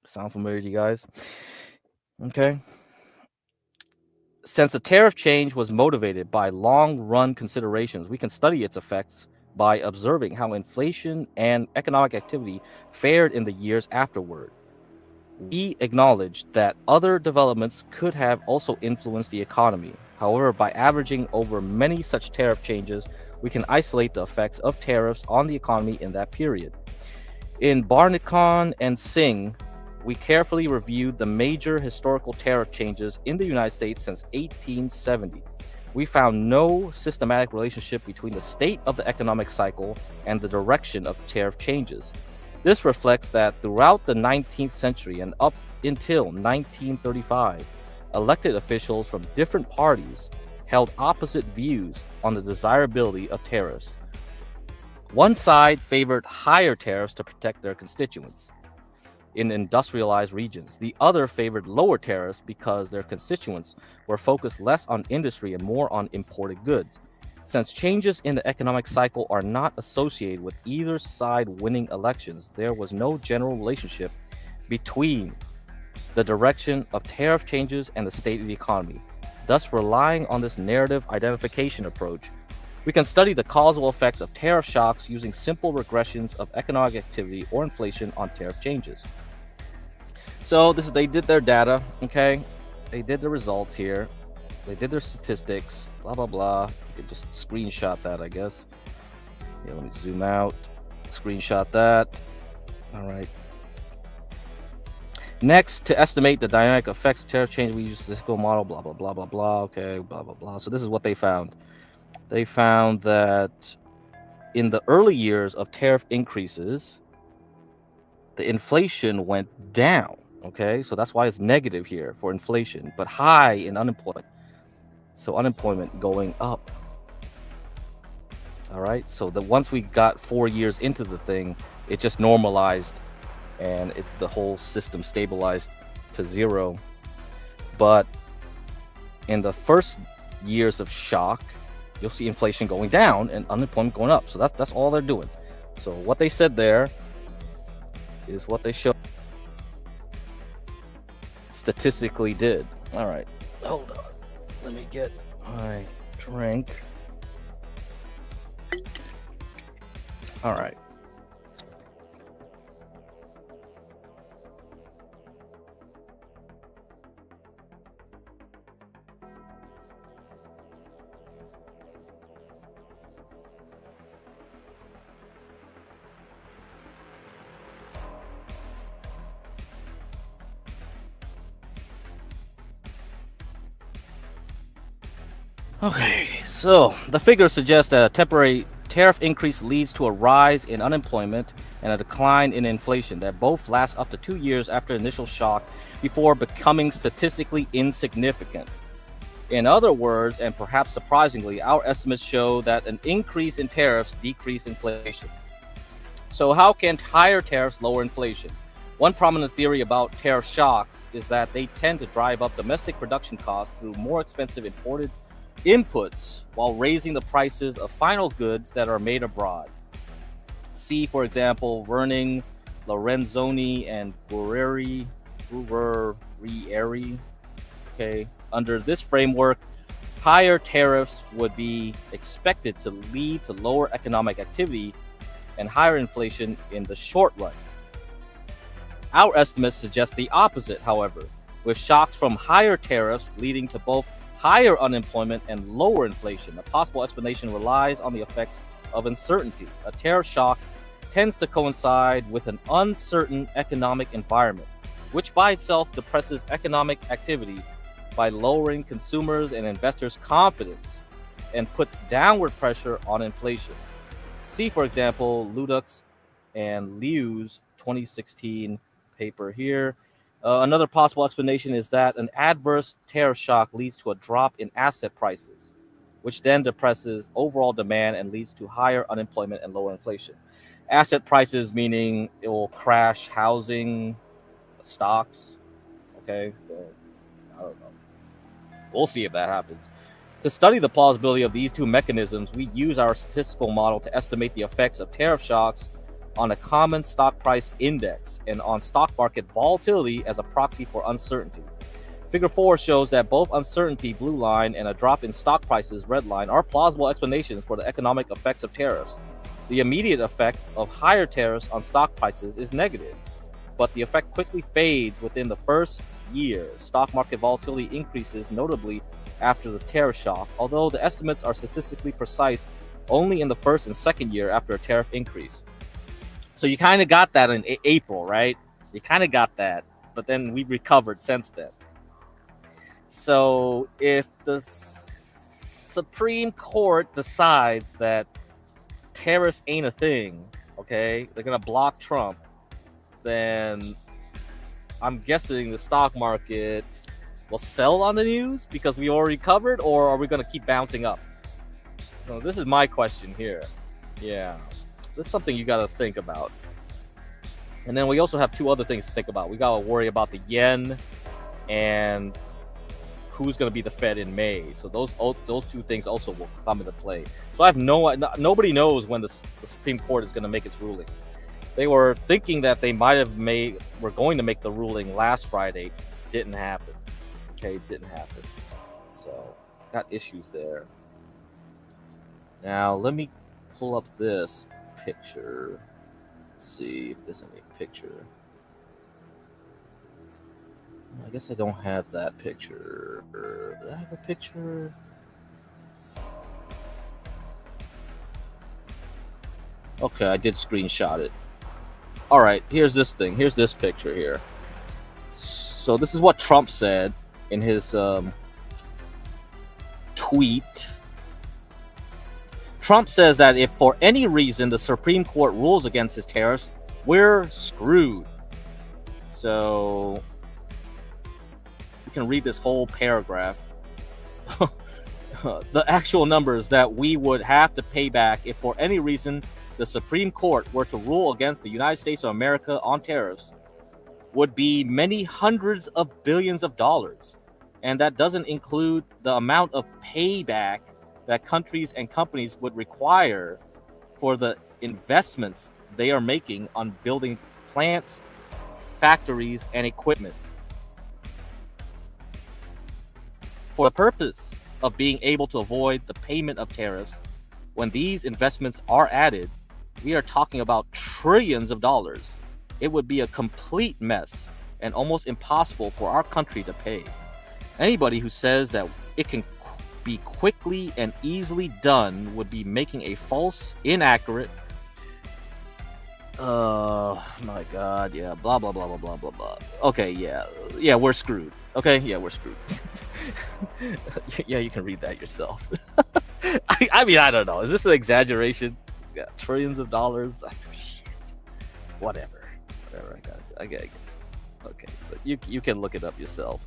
B: Sound familiar to you guys? Okay. Since the tariff change was motivated by long-run considerations, we can study its effects by observing how inflation and economic activity fared in the years afterward. We acknowledge that other developments could have also influenced the economy. However, by averaging over many such tariff changes, we can isolate the effects of tariffs on the economy in that period. In Barnicon and Singh, we carefully reviewed the major historical tariff changes in the United States since 1870. We found no systematic relationship between the state of the economic cycle and the direction of tariff changes. This reflects that throughout the 19th century and up until 1935, elected officials from different parties held opposite views on the desirability of tariffs. One side favored higher tariffs to protect their constituents in industrialized regions. The other favored lower tariffs because their constituents were focused less on industry and more on imported goods. Since changes in the economic cycle are not associated with either side winning elections, there was no general relationship between the direction of tariff changes and the state of the economy. Thus, relying on this narrative identification approach, we can study the causal effects of tariff shocks using simple regressions of economic activity or inflation on tariff changes. So they did their data, okay? They did the results here. They did their statistics. Blah blah blah. You could just screenshot that, I guess. Yeah, let me zoom out. Screenshot that. All right. Next, to estimate the dynamic effects of tariff change, we use the statistical model. Blah blah blah blah blah. Okay. Blah blah blah. So this is what they found. They found that in the early years of tariff increases, the inflation went down. Okay, so that's why it's negative here for inflation, but high in unemployment. So unemployment going up. All right, so once we got 4 years into the thing, it just normalized, and the whole system stabilized to zero. But in the first years of shock, you'll see inflation going down and unemployment going up. So that's all they're doing. So what they said there is what they showed statistically did. All right, hold on. Let me get my drink. All right. Okay, so the figures suggest that a temporary tariff increase leads to a rise in unemployment and a decline in inflation that both last up to 2 years after initial shock before becoming statistically insignificant. In other words, and perhaps surprisingly, our estimates show that an increase in tariffs decrease inflation. So how can higher tariffs lower inflation? One prominent theory about tariff shocks is that they tend to drive up domestic production costs through more expensive imported inputs while raising the prices of final goods that are made abroad. See, for example, Verning, Lorenzoni, and Guerrieri. Okay, under this framework, higher tariffs would be expected to lead to lower economic activity and higher inflation in the short run. Our estimates suggest the opposite, however, with shocks from higher tariffs leading to both higher unemployment and lower inflation. A possible explanation relies on the effects of uncertainty. A tariff shock tends to coincide with an uncertain economic environment, which by itself depresses economic activity by lowering consumers' and investors' confidence and puts downward pressure on inflation. See, for example, Ludux and Liu's 2016 paper here. Another possible explanation is that an adverse tariff shock leads to a drop in asset prices, which then depresses overall demand and leads to higher unemployment and lower inflation. Asset prices meaning it will crash housing, stocks. Okay, so I don't know. We'll see if that happens. To study the plausibility of these two mechanisms, we use our statistical model to estimate the effects of tariff shocks on a common stock price index and on stock market volatility as a proxy for uncertainty. Figure 4 shows that both uncertainty, blue line, and a drop in stock prices, red line, are plausible explanations for the economic effects of tariffs. The immediate effect of higher tariffs on stock prices is negative, but the effect quickly fades within the first year. Stock market volatility increases notably after the tariff shock, although the estimates are statistically precise only in the first and second year after a tariff increase. So you kind of got that in April, right? You kind of got that, but then we've recovered since then. So if the Supreme Court decides that tariffs ain't a thing, okay, they're going to block Trump, then I'm guessing the stock market will sell on the news because we already covered, or are we going to keep bouncing up? So this is my question here. Yeah. This is something you got to think about. And then we also have two other things to think about. We got to worry about the yen and who's going to be the Fed in May. So those two things also will come into play. So nobody knows when the Supreme Court is going to make its ruling. They were thinking that they were going to make the ruling last Friday. Didn't happen. Okay, didn't happen. So got issues there. Now let me pull up this picture. Let's see if there's any picture. I guess I don't have that picture. Do I have a picture? Okay, I did screenshot it. All right, here's this thing. Here's this picture here. So this is what Trump said in his tweet. Trump says that if for any reason the Supreme Court rules against his tariffs, we're screwed. So you can read this whole paragraph. The actual numbers that we would have to pay back if for any reason the Supreme Court were to rule against the United States of America on tariffs would be many hundreds of billions of dollars. And that doesn't include the amount of payback that countries and companies would require for the investments they are making on building plants, factories, and equipment. For the purpose of being able to avoid the payment of tariffs, when these investments are added, we are talking about trillions of dollars. It would be a complete mess and almost impossible for our country to pay. Anybody who says that it can be quickly and easily done would be making a false, inaccurate, my God, yeah, blah, blah, blah, blah, blah, blah, blah. Okay, yeah, we're screwed. Okay, yeah, we're screwed. Yeah, you can read that yourself. I mean, I don't know. Is this an exaggeration? Yeah, trillions of dollars? Shit. Whatever, I got it. Okay, but you can look it up yourself.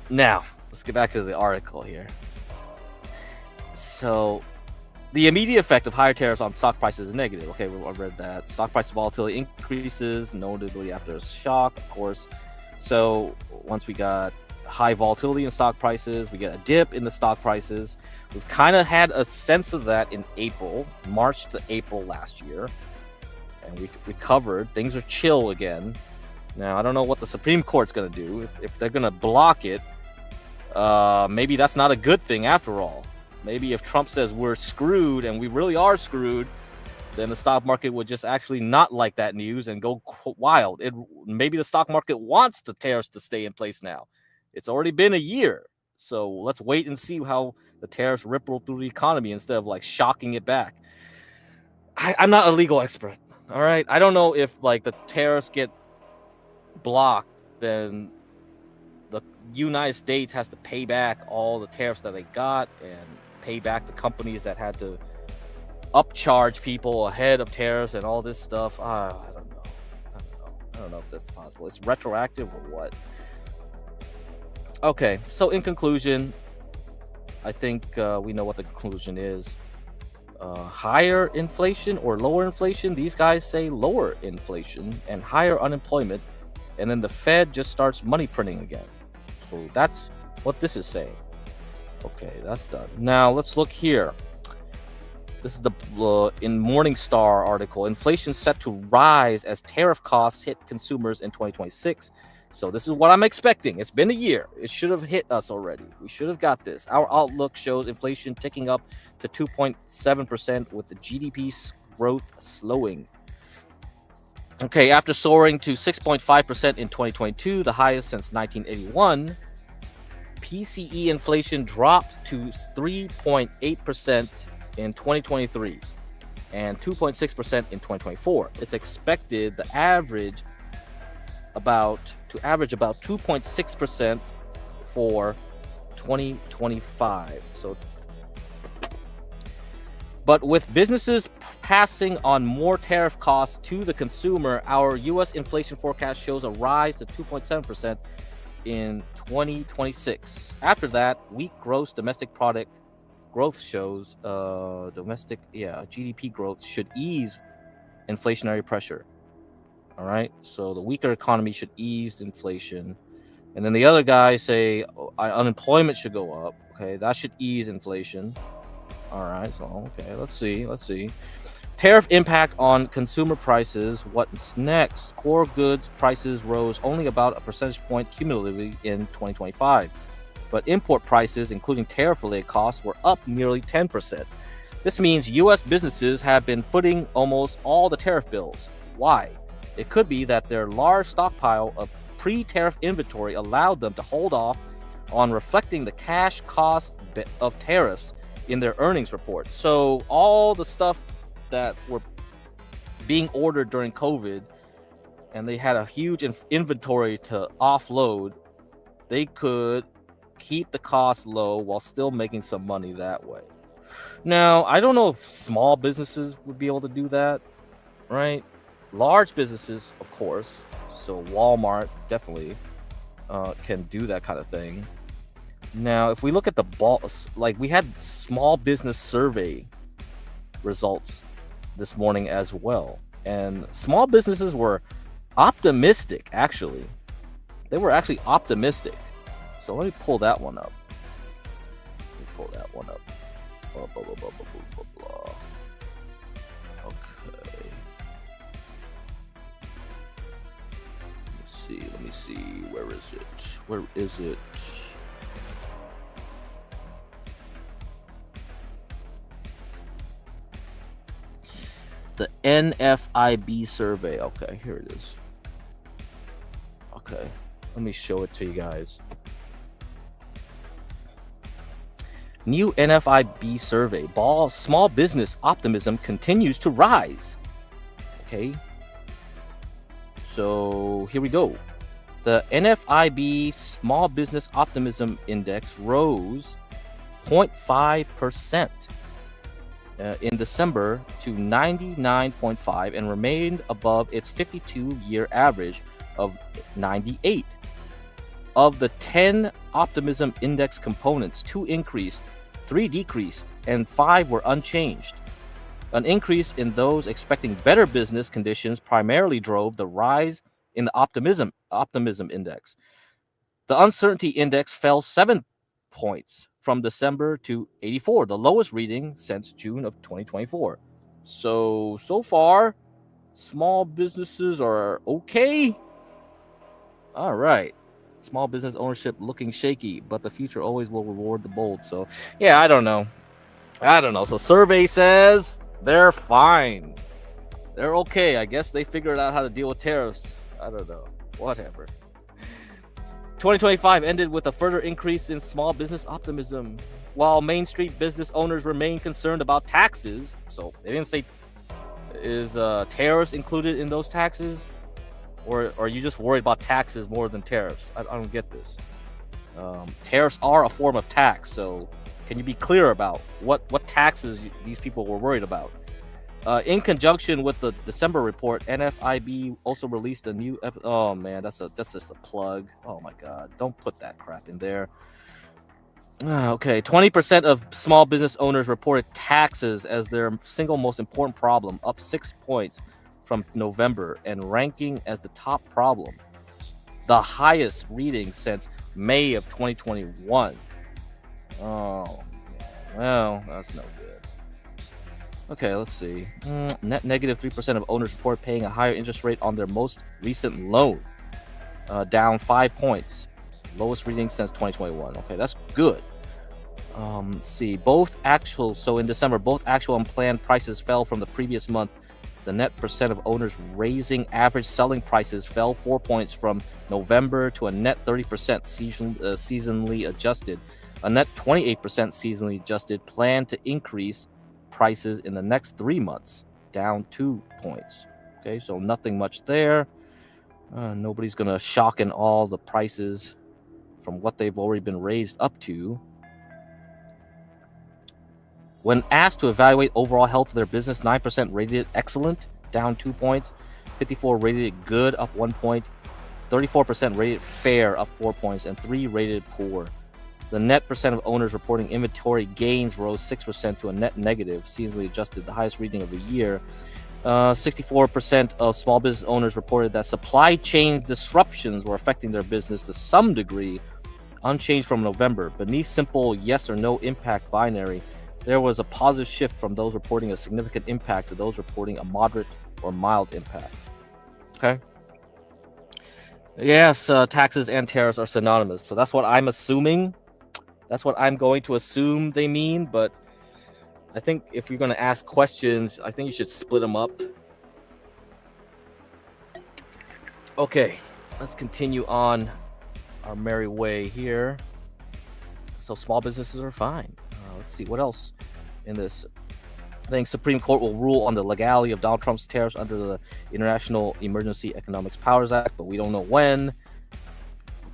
B: Now, let's get back to the article here. So, the immediate effect of higher tariffs on stock prices is negative. Okay, I read that. Stock price volatility increases, notably after a shock, of course. So, once we got high volatility in stock prices, we get a dip in the stock prices. We've kind of had a sense of that in March to April last year. And we recovered. Things are chill again. Now, I don't know what the Supreme Court's going to do. If they're going to block it, maybe that's not a good thing after all. Maybe if Trump says we're screwed and we really are screwed, then the stock market would just actually not like that news and go wild. Maybe the stock market wants the tariffs to stay in place now. It's already been a year. So let's wait and see how the tariffs ripple through the economy instead of like shocking it back. I'm not a legal expert. All right. I don't know if like the tariffs get blocked, then the United States has to pay back all the tariffs that they got and pay back the companies that had to upcharge people ahead of tariffs and all this stuff. I don't know if that's possible. It's retroactive or what? Okay, so in conclusion, I think we know what the conclusion is. Higher inflation or lower inflation? These guys say lower inflation and higher unemployment, and then the Fed just starts money printing again. So that's what this is saying. Okay, that's done. Now let's look here. This is the in Morningstar article. Inflation set to rise as tariff costs hit consumers in 2026. So this is what I'm expecting. It's been a year. It should have hit us already. We should have got this. Our outlook shows inflation ticking up to 2.7% with the GDP growth slowing. Okay, after soaring to 6.5% in 2022, the highest since 1981, PCE inflation dropped to 3.8% in 2023 and 2.6% in 2024. It's expected to average about 2.6% for 2025. So, but with businesses passing on more tariff costs to the consumer, our U.S. inflation forecast shows a rise to 2.7% in 2026. After that, weak gross domestic product growth shows GDP growth should ease inflationary pressure. All right, so the weaker economy should ease inflation, and then the other guys say unemployment should go up. Okay, that should ease inflation. All right, so okay, let's see. Tariff impact on consumer prices. What's next? Core goods prices rose only about a percentage point cumulatively in 2025, but import prices, including tariff-related costs, were up nearly 10%. This means U.S. businesses have been footing almost all the tariff bills. Why? It could be that their large stockpile of pre-tariff inventory allowed them to hold off on reflecting the cash cost of tariffs in their earnings reports. So all the stuff that were being ordered during COVID, and they had a huge inventory to offload, they could keep the cost low while still making some money that way. Now, I don't know if small businesses would be able to do that, right? Large businesses, of course. So Walmart definitely can do that kind of thing. Now, if we look at the like we had small business survey results this morning as well, and small businesses were optimistic. Actually, they were actually optimistic. So let me pull that one up. Blah, blah, blah, blah, blah, blah, blah. Okay. Let me see. Where is it? The NFIB survey. Okay, here it is. Okay, let me show it to you guys. New NFIB survey. Small business optimism continues to rise. Okay. So here we go. The NFIB Small Business Optimism Index rose 0.5% in December to 99.5 and remained above its 52-year average of 98. Of the 10 optimism index components, 2 increased, 3 decreased, and 5 were unchanged. An increase in those expecting better business conditions primarily drove the rise in the optimism index. The uncertainty index fell 7 points from December to 84, the lowest reading since June of 2024. So far, small businesses are okay. All right. Small business ownership looking shaky, but the future always will reward the bold. So, yeah, I don't know. So, survey says they're fine. They're okay. I guess they figured out how to deal with tariffs. I don't know. Whatever. 2025 ended with a further increase in small business optimism, while Main Street business owners remain concerned about taxes. So, they didn't say, is tariffs included in those taxes? Or are you just worried about taxes more than tariffs? I don't get this. Tariffs are a form of tax, so can you be clear about what taxes these people were worried about? In conjunction with the December report, NFIB also released a new... oh, man, that's just a plug. Oh, my God. Don't put that crap in there. Okay, 20% of small business owners reported taxes as their single most important problem, up 6 points from November and ranking as the top problem, the highest reading since May of 2021. Oh, well, that's no good. Okay, let's see. Net negative 3% of owners report paying a higher interest rate on their most recent loan, down 5 points, lowest reading since 2021. Okay, that's good. Let's see. So in December, both actual and planned prices fell from the previous month. The net percent of owners raising average selling prices fell 4 points from November to a net 30% seasonally adjusted. A net 28% seasonally adjusted plan to increase prices in the next 3 months, down 2 points. Okay, so nothing much there. Nobody's going to shock in all the prices from what they've already been raised up to. When asked to evaluate overall health of their business, 9% rated it excellent, down 2 points. 54% rated it good, up 1 point. 34% rated it fair, up 4 points. And 3% rated it poor. The net percent of owners reporting inventory gains rose 6% to a net negative, seasonally adjusted, the highest reading of the year. 64% of small business owners reported that supply chain disruptions were affecting their business to some degree, unchanged from November. Beneath simple yes or no impact binary, there was a positive shift from those reporting a significant impact to those reporting a moderate or mild impact. Okay. Yes, taxes and tariffs are synonymous. So that's what I'm assuming. That's what I'm going to assume they mean. But I think if you're going to ask questions, I think you should split them up. Okay. let's continue on our merry way here. So small businesses are fine. Let's see what else in this. I think Supreme Court will rule on the legality of Donald Trump's tariffs under the International Emergency Economics Powers Act, but we don't know when.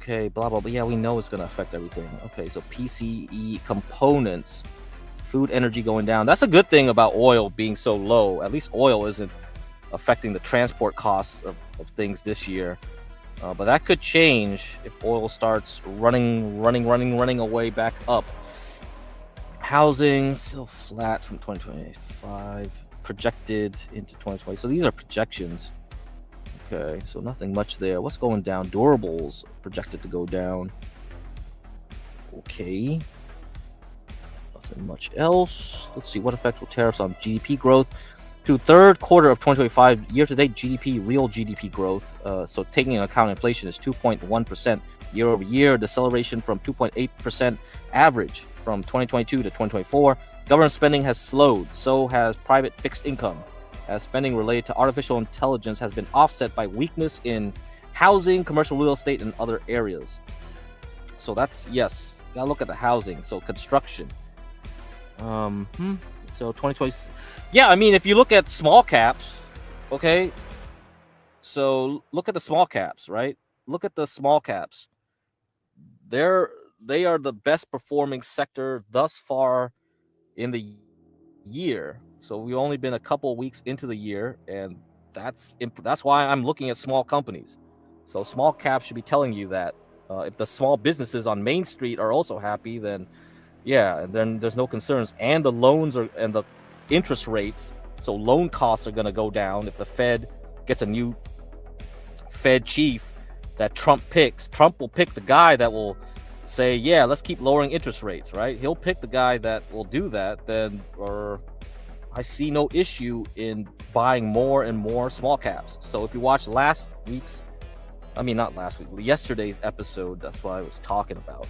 B: Okay, blah, blah, blah. Yeah, we know it's going to affect everything. Okay, so PCE components, food, energy going down. That's a good thing about oil being so low. At least oil isn't affecting the transport costs of things this year. But that could change if oil starts running away back up. Housing still flat from 2025, projected into 2020. So these are projections. Okay, so nothing much there. What's going down? Durables projected to go down. Okay. Nothing much else. Let's see, what effect will tariffs on GDP growth? To third quarter of 2025, year-to-date GDP, real GDP growth, so taking into account inflation, is 2.1% year-over-year, deceleration from 2.8% average from 2022 to 2024. Government spending has slowed, so has private fixed income, as spending related to artificial intelligence has been offset by weakness in housing, commercial real estate, and other areas. So that's, yes, gotta look at the housing. So construction. So 2020, yeah, I mean, if you look at small caps, okay, so look at the small caps, right? Look at the small caps. They are the best performing sector thus far in the year. So we've only been a couple weeks into the year, and that's why I'm looking at small companies. So small caps should be telling you that. If the small businesses on Main Street are also happy, then yeah, and then there's no concerns. And the loans and the interest rates, so loan costs are going to go down if the Fed gets a new Fed chief that Trump picks. Trump will pick the guy that will say, yeah, let's keep lowering interest rates, right? He'll pick the guy that will do that. Then, or I see no issue in buying more and more small caps. So if you watch yesterday's episode, that's what I was talking about.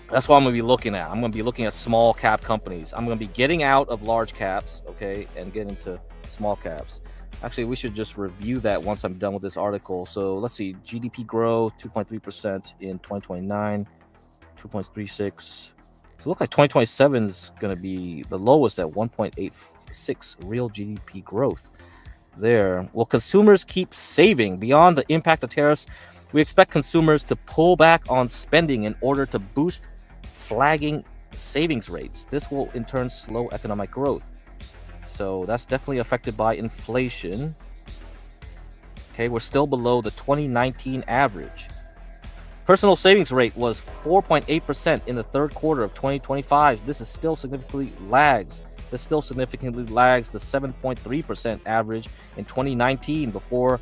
B: That's what I'm going to be looking at. I'm going to be looking at small cap companies. I'm going to be getting out of large caps, okay, and getting into small caps. Actually, we should just review that once I'm done with this article. So let's see. GDP growth, 2.3% in 2029, 2.36. So it looks like 2027 is going to be the lowest at 1.86 real GDP growth there. Will consumers keep saving? Beyond the impact of tariffs, we expect consumers to pull back on spending in order to boost flagging savings rates. This will in turn slow economic growth. So that's definitely affected by inflation. Okay, we're still below the 2019 average. Personal savings rate was 4.8% in the third quarter of 2025. This still significantly lags the 7.3% average in 2019 before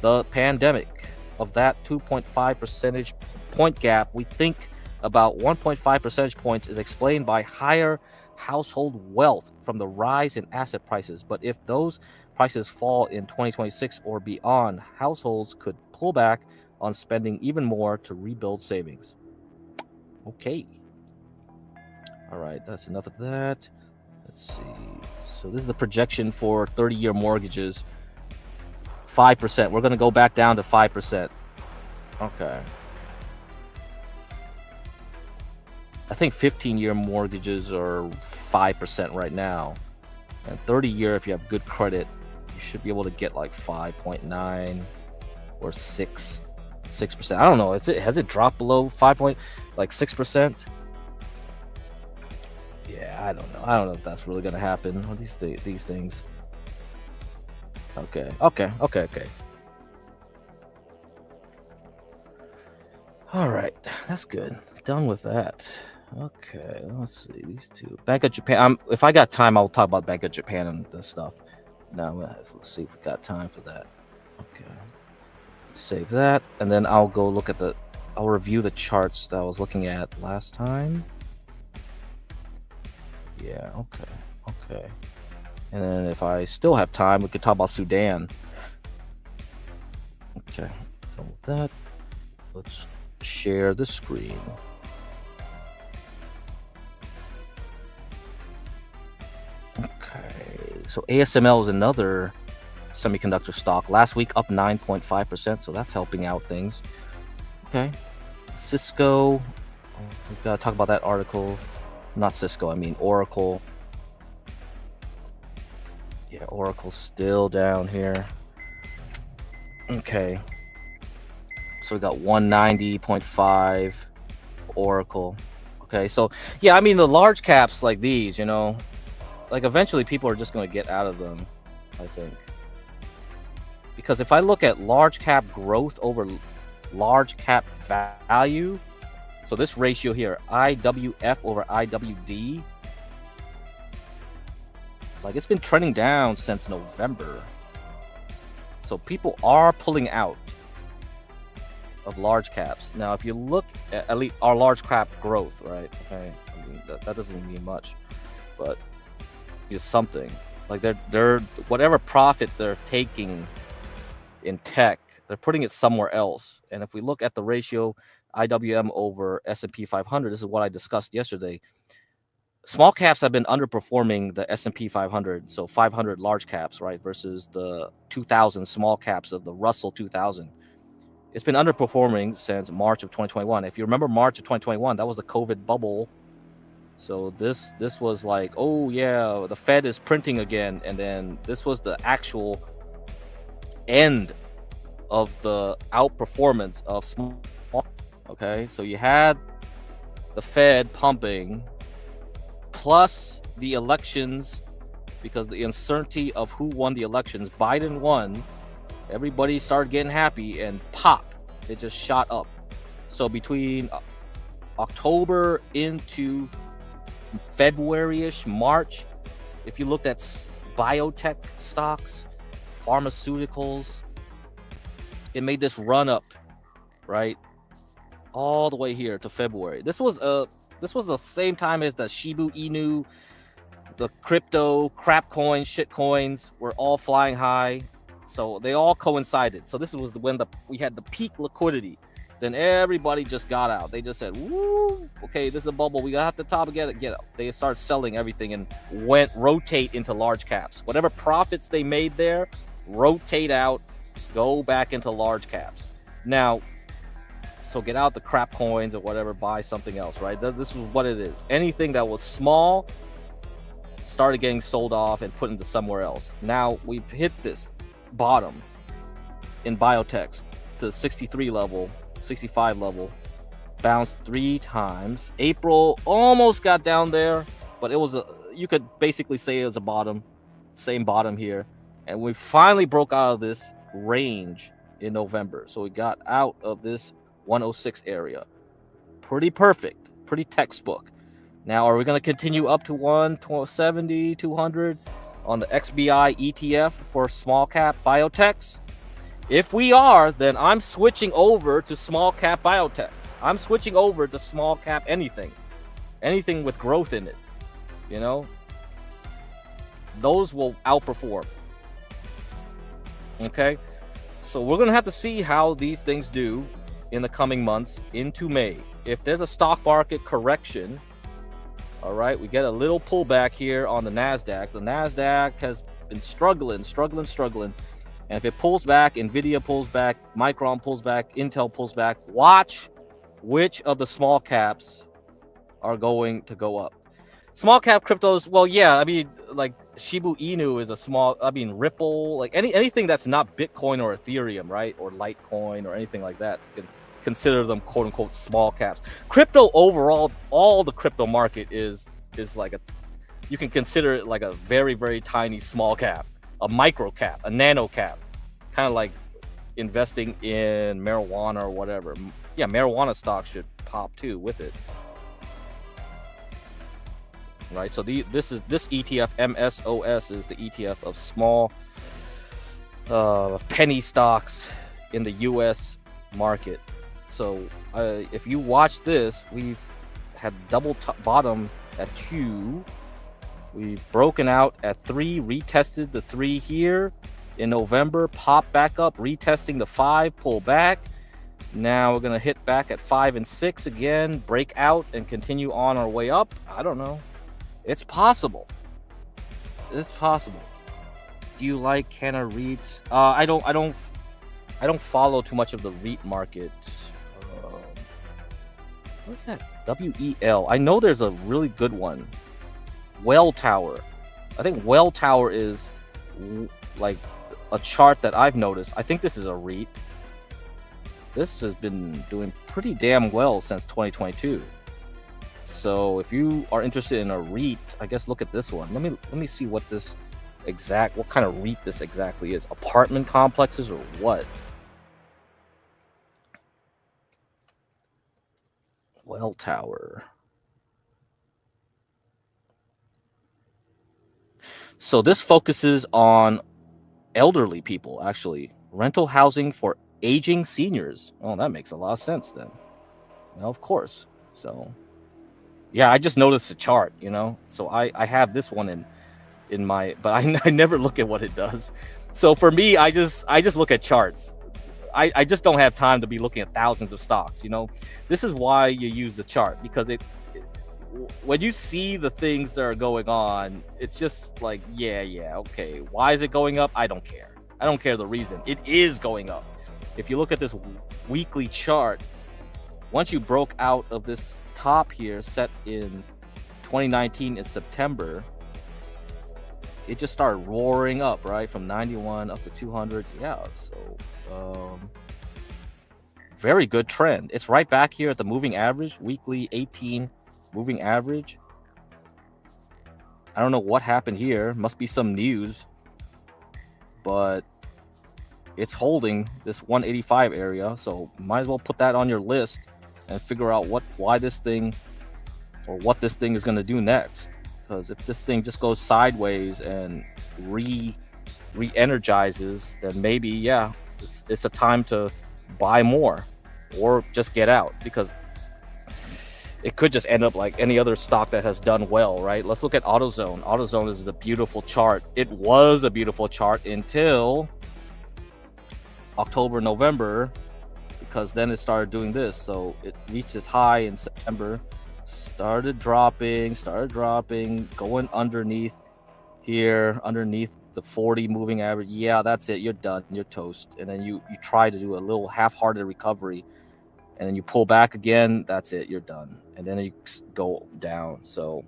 B: the pandemic. Of that 2.5 percentage point gap, we think about 1.5 percentage points is explained by higher household wealth from the rise in asset prices. But if those prices fall in 2026 or beyond, households could pull back on spending even more to rebuild savings. Okay. All right, that's enough of that. Let's see. So this is the projection for 30-year mortgages. 5%. We're going to go back down to 5%. Okay. I think 15-year mortgages are 5% right now. And 30-year, if you have good credit, you should be able to get like 5.9 or 6%. I don't know. Has it dropped below 6%? Yeah, I don't know. I don't know if that's really going to happen. These things. Okay. All right, that's good. Done with that. Okay, let's see these two. Bank of Japan. If I got time, I'll talk about Bank of Japan and this stuff. Now let's see if we got time for that. Okay, save that, and then I'll go look at I'll review the charts that I was looking at last time. Yeah. Okay. And then if I still have time, we could talk about Sudan. Okay, done with that. Let's share the screen. Okay, so ASML is another semiconductor stock. Last week up 9.5%, so that's helping out things. Okay. Cisco, we've got to talk about that article. Not Cisco, I mean Oracle. Yeah, Oracle's still down here. Okay. So we got 190.5 Oracle. Okay, so yeah, I mean the large caps like these, you know, like eventually people are just going to get out of them, I think. Because if I look at large cap growth over large cap value, so this ratio here, IWF over IWD, like it's been trending down since November. So people are pulling out of large caps. Now, if you look at least our large cap growth, right? Okay, I mean that doesn't mean much, but it's something. Like they're whatever profit they're taking in tech, they're putting it somewhere else. And if we look at the ratio IWM over S&P 500, this is what I discussed yesterday. Small caps have been underperforming the S&P 500, so 500 large caps, right, versus the 2,000 small caps of the Russell 2000. It's been underperforming since March of 2021. If you remember March of 2021, that was the COVID bubble. So this was like, oh yeah, the Fed is printing again, and then this was the actual end of the outperformance of small. Okay, so you had the Fed pumping, plus the elections, because the uncertainty of who won the elections. Biden won. Everybody started getting happy, and pop, it just shot up. So between October into February-ish, March, if you looked at biotech stocks, pharmaceuticals, it made this run up, right, all the way here to February. This was the same time as the Shiba Inu, the crypto crap coins, shit coins were all flying high. So they all coincided. So this was when we had the peak liquidity. Then everybody just got out. They just said, "Woo, okay, this is a bubble. We got the top, get it." They start selling everything and rotate into large caps. Whatever profits they made there, rotate out, go back into large caps. Now, so get out the crap coins or whatever, buy something else, right? This is what it is. Anything that was small started getting sold off and put into somewhere else. Now we've hit this bottom in biotechs to 63 level, 65 level, bounced 3 times. April almost got down there, but it was you could basically say it was a bottom, same bottom here. And we finally broke out of this range in November. So we got out of this 106 area. Pretty perfect, pretty textbook. Now, are we going to continue up to 170, 200 on the XBI ETF for small cap biotechs? If we are, then I'm switching over to small cap biotechs. I'm switching over to small cap anything with growth in it. You know, those will outperform. Okay, so we're going to have to see how these things do in the coming months into May. If there's a stock market correction, all right, we get a little pullback here on the NASDAQ. The NASDAQ has been struggling. And if it pulls back, Nvidia pulls back, Micron pulls back, Intel pulls back, watch which of the small caps are going to go up. Small cap cryptos, well, yeah, I mean, like Shiba Inu is a small, I mean, Ripple, like anything that's not Bitcoin or Ethereum, right? Or Litecoin or anything like that. You can consider them quote unquote small caps. Crypto overall, all the crypto market is like you can consider it like a very, very tiny small cap, a micro cap, a nano cap, kind of like investing in marijuana or whatever. Yeah, marijuana stock should pop too with it. Right, so this ETF MSOS is the ETF of small penny stocks in the U.S. market. So if you watch this, we've had double bottom at 2. We've broken out at 3, retested the 3 here in November, pop back up, retesting the 5, pull back. Now we're gonna hit back at 5 and 6 again, break out and continue on our way up. I don't know. It's possible. It's possible. Do you like Canada REITs? I don't follow too much of the REIT market. What's that? WEL. I know there's a really good one. Well Tower. I think Well Tower is like a chart that I've noticed. I think this is a REIT. This has been doing pretty damn well since 2022. So if you are interested in a REIT, I guess look at this one. Let me see what kind of REIT this exactly is. Apartment complexes or what? Well Tower. So this focuses on elderly people, actually. Rental housing for aging seniors. Oh, that makes a lot of sense then. Well, of course. So yeah, I just noticed the chart, So I have this one in my, but I never look at what it does. So for me, I just look at charts. I just don't have time to be looking at thousands of stocks, This is why you use the chart, because when you see the things that are going on, it's just like, yeah, okay. Why is it going up? I don't care. I don't care the reason. It is going up. If you look at this weekly chart, once you broke out of this top here set in 2019 in September, it just started roaring up, right? From 91 up to 200. Yeah, so very good trend. It's right back here at the moving average, weekly 18 moving average. I don't know what happened here. Must be some news, but it's holding this 185 area. So might as well put that on your list and figure out what this thing is going to do next. Because if this thing just goes sideways and re-energizes, then maybe, yeah, it's a time to buy more or just get out, because it could just end up like any other stock that has done well, right? Let's look at AutoZone. AutoZone is a beautiful chart. It was a beautiful chart until October, November, because then it started doing this. So it reached its high in September, started dropping, going underneath here, underneath the 40 moving average. Yeah, that's it. You're done. You're toast. And then you try to do a little half-hearted recovery, and then you pull back again. That's it. You're done. And then you go down. So,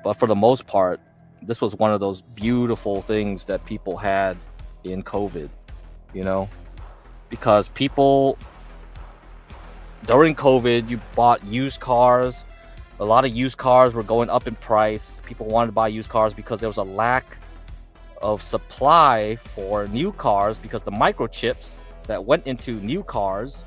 B: but for the most part, this was one of those beautiful things that people had in COVID, because people during COVID, you bought used cars. A lot of used cars were going up in price. People wanted to buy used cars because there was a lack of supply for new cars, because the microchips that went into new cars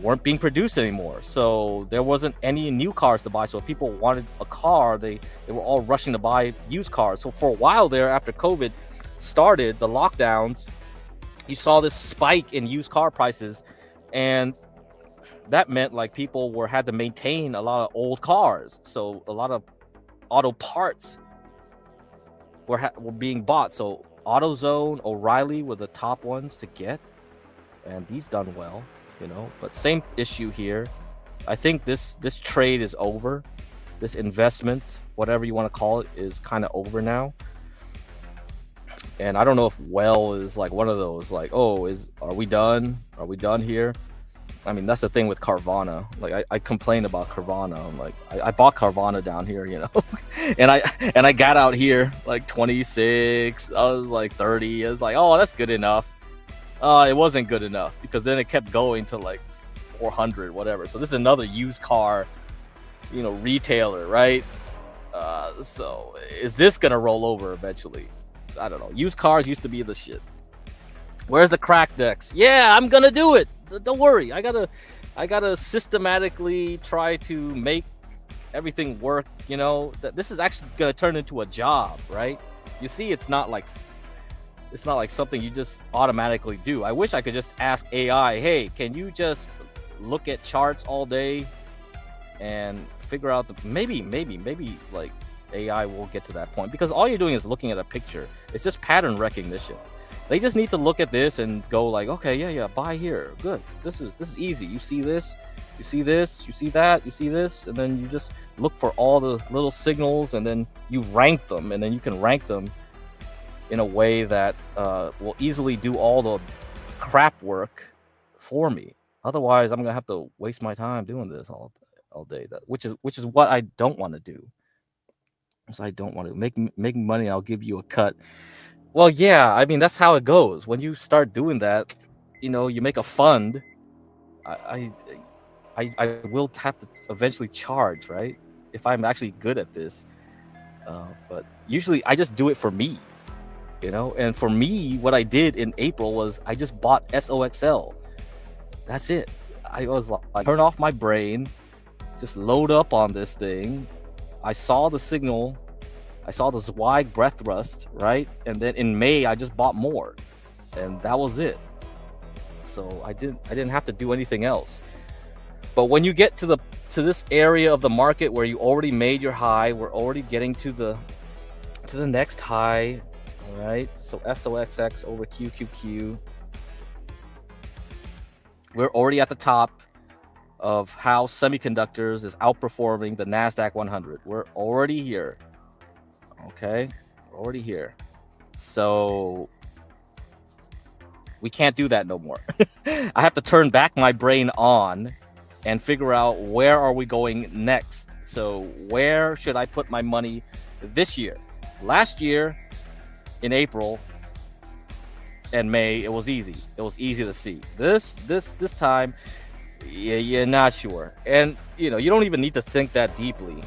B: weren't being produced anymore. So there wasn't any new cars to buy. So if people wanted a car, they were all rushing to buy used cars. So for a while there, after COVID started, the lockdowns, you saw this spike in used car prices, and that meant like people had to maintain a lot of old cars. So a lot of auto parts were being bought. So AutoZone, O'Reilly were the top ones to get, and these done well, But same issue here. I think this trade is over. This investment, whatever you want to call it, is kind of over now. And I don't know if Well is like one of those, like, oh, are we done? Are we done here? I mean, that's the thing with Carvana. Like, I complain about Carvana. I'm like, I bought Carvana down here, and I got out here like 26. I was like 30. I was like, oh, that's good enough. It wasn't good enough, because then it kept going to like 400, whatever. So this is another used car, retailer, right? So is this gonna roll over eventually? I don't know. Used cars used to be the shit. Where's the crack decks? Yeah, I'm gonna do it. Don't worry. I gotta systematically try to make everything work. That this is actually gonna turn into a job, right? You see, it's not like something you just automatically do. I wish I could just ask AI, hey, can you just look at charts all day and figure out maybe like AI will get to that point, because all you're doing is looking at a picture. It's just pattern recognition. They just need to look at this and go like, okay, yeah, buy here. Good. This is easy. You see this, you see this, you see that, you see this, and then you just look for all the little signals, and then you rank them, and then you can rank them in a way that will easily do all the crap work for me. Otherwise, I'm gonna have to waste my time doing this all day. Which is what I don't want to do. So I don't want to make money. I'll give you a cut. Well, yeah, I mean that's how it goes. When you start doing that, you make a fund. I will have to eventually charge, right? If I'm actually good at this. But usually I just do it for me, And for me, what I did in April was I just bought SOXL. That's it. I was like, turn off my brain, just load up on this thing. I saw the signal. I saw the Zweig breath thrust, right? And then in May, I just bought more, and that was it. So I didn't have to do anything else. But when you get to this area of the market where you already made your high, we're already getting to the next high, all right? So SOXX over QQQ. We're already at the top of how semiconductors is outperforming the NASDAQ 100. We're already here. Okay, we're already here. So we can't do that no more. I have to turn back my brain on and figure out where are we going next. So where should I put my money this year? Last year in April and May, it was easy. It was easy to see. This time, you're not sure. And you don't even need to think that deeply.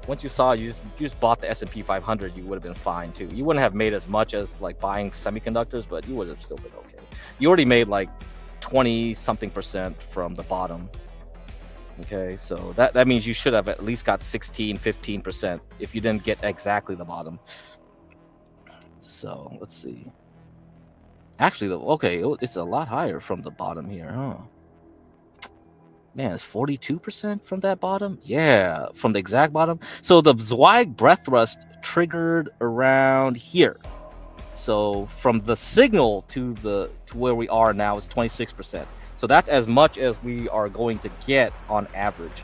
B: Once you saw, you just bought the S&P 500, you would have been fine too. You wouldn't have made as much as like buying semiconductors, but you would have still been okay. You already made like 20-something% from the bottom. Okay, so that means you should have at least got 16-15% if you didn't get exactly the bottom. So let's see. Actually, okay, it's a lot higher from the bottom here, huh? Man, it's 42% from that bottom? Yeah, from the exact bottom. So the Zweig breath thrust triggered around here. So from the signal to where we are now is 26%. So that's as much as we are going to get on average.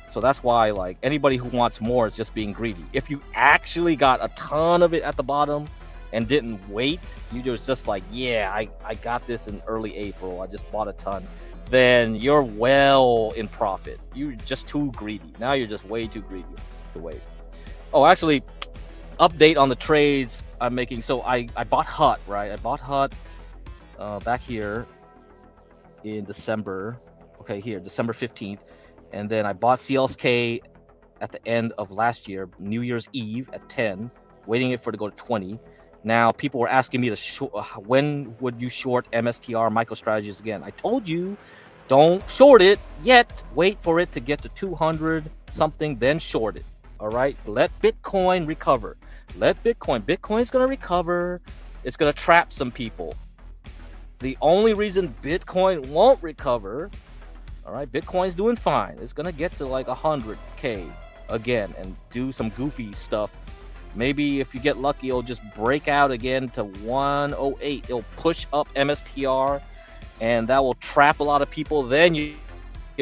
B: So that's why like anybody who wants more is just being greedy. If you actually got a ton of it at the bottom and didn't wait, you just like, yeah, I got this in early April. I just bought a ton. Then you're well in profit. You're just too greedy. Now you're just way too greedy to wait. Oh, actually, update on the trades I'm making. So I bought HUT, right? I bought HUT back here in December. Okay, here, December 15th. And then I bought CLSK at the end of last year, New Year's Eve at 10, waiting for it to go to 20. Now, people were asking me when would you short MSTR MicroStrategies again? I told you, don't short it yet. Wait for it to get to 200 something, then short it. All right? Let Bitcoin recover. Bitcoin's going to recover. It's going to trap some people. The only reason Bitcoin won't recover, all right, Bitcoin's doing fine. It's going to get to like 100K again and do some goofy stuff. Maybe if you get lucky, it'll just break out again to 108. It'll push up MSTR, and that will trap a lot of people. Then you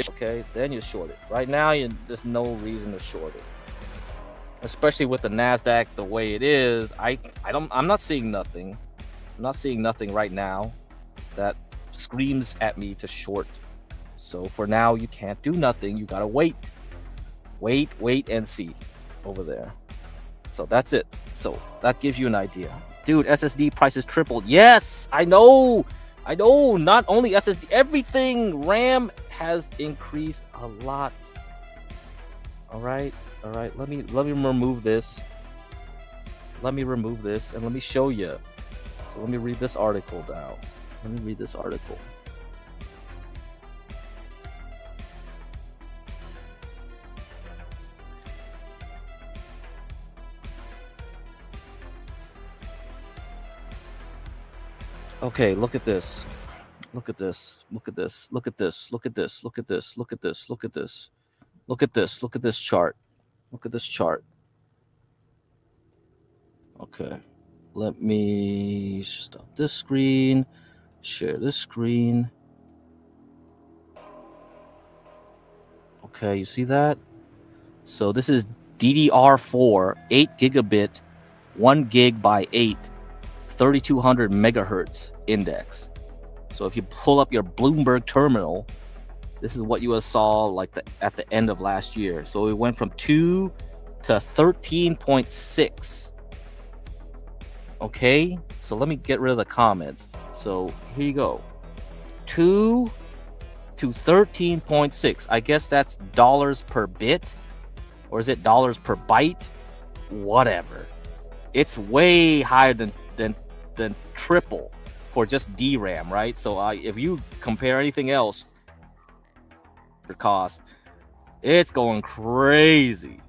B: short it. Right now, there's no reason to short it, especially with the NASDAQ the way it is. I'm not seeing nothing. I'm not seeing nothing right now that screams at me to short. So for now, you can't do nothing. You gotta wait and see over there. So that's it. So that gives you an idea. Dude, SSD prices tripled. Yes, I know. Not only SSD, everything. RAM has increased a lot. All right. Let me remove this. Let me remove this and let me show you. So let me read this article now. Okay, look at this. Look at this chart. Okay. Let me stop this screen, share this screen. Okay, you see that? So this is DDR4, 8 gigabit 1 gig by 8, 3200 megahertz index. So if you pull up your Bloomberg terminal, this is what you saw like at the end of last year. So it went from 2 to 13.6. Okay, so let me get rid of the comments. So here you go. 2 to 13.6. I guess that's dollars per bit, or is it dollars per byte? Whatever. It's way higher than triple for just DRAM, right? So if you compare anything else for cost, it's going crazy.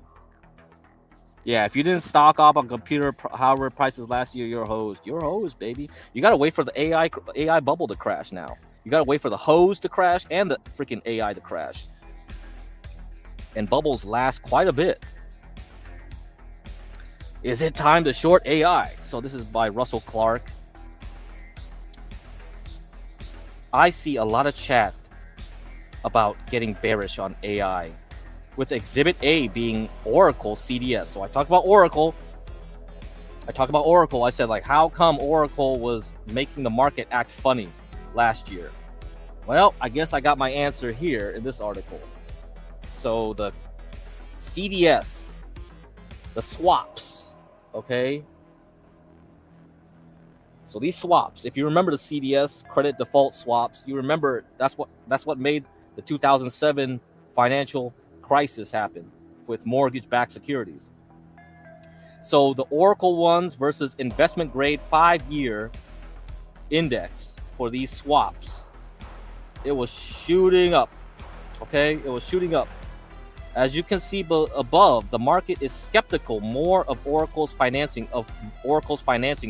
B: Yeah, if you didn't stock up on computer hardware prices last year, you're hosed. You're hosed, baby. You gotta wait for the AI bubble to crash now. You gotta wait for the hose to crash and the freaking AI to crash. And bubbles last quite a bit. Is it time to short AI? So this is by Russell Clark. I see a lot of chat about getting bearish on AI, with Exhibit A being Oracle CDS. So I talked about Oracle. I said, like, how come Oracle was making the market act funny last year? Well, I guess I got my answer here in this article. So the CDS, the swaps, okay? So these swaps, if you remember the CDS, credit default swaps, you remember that's what made the 2007 financial crisis happen with mortgage-backed securities. So the Oracle ones versus investment grade 5-year index for these swaps, it was shooting up. Okay, it was shooting up. As you can see above, the market is skeptical more of Oracle's financing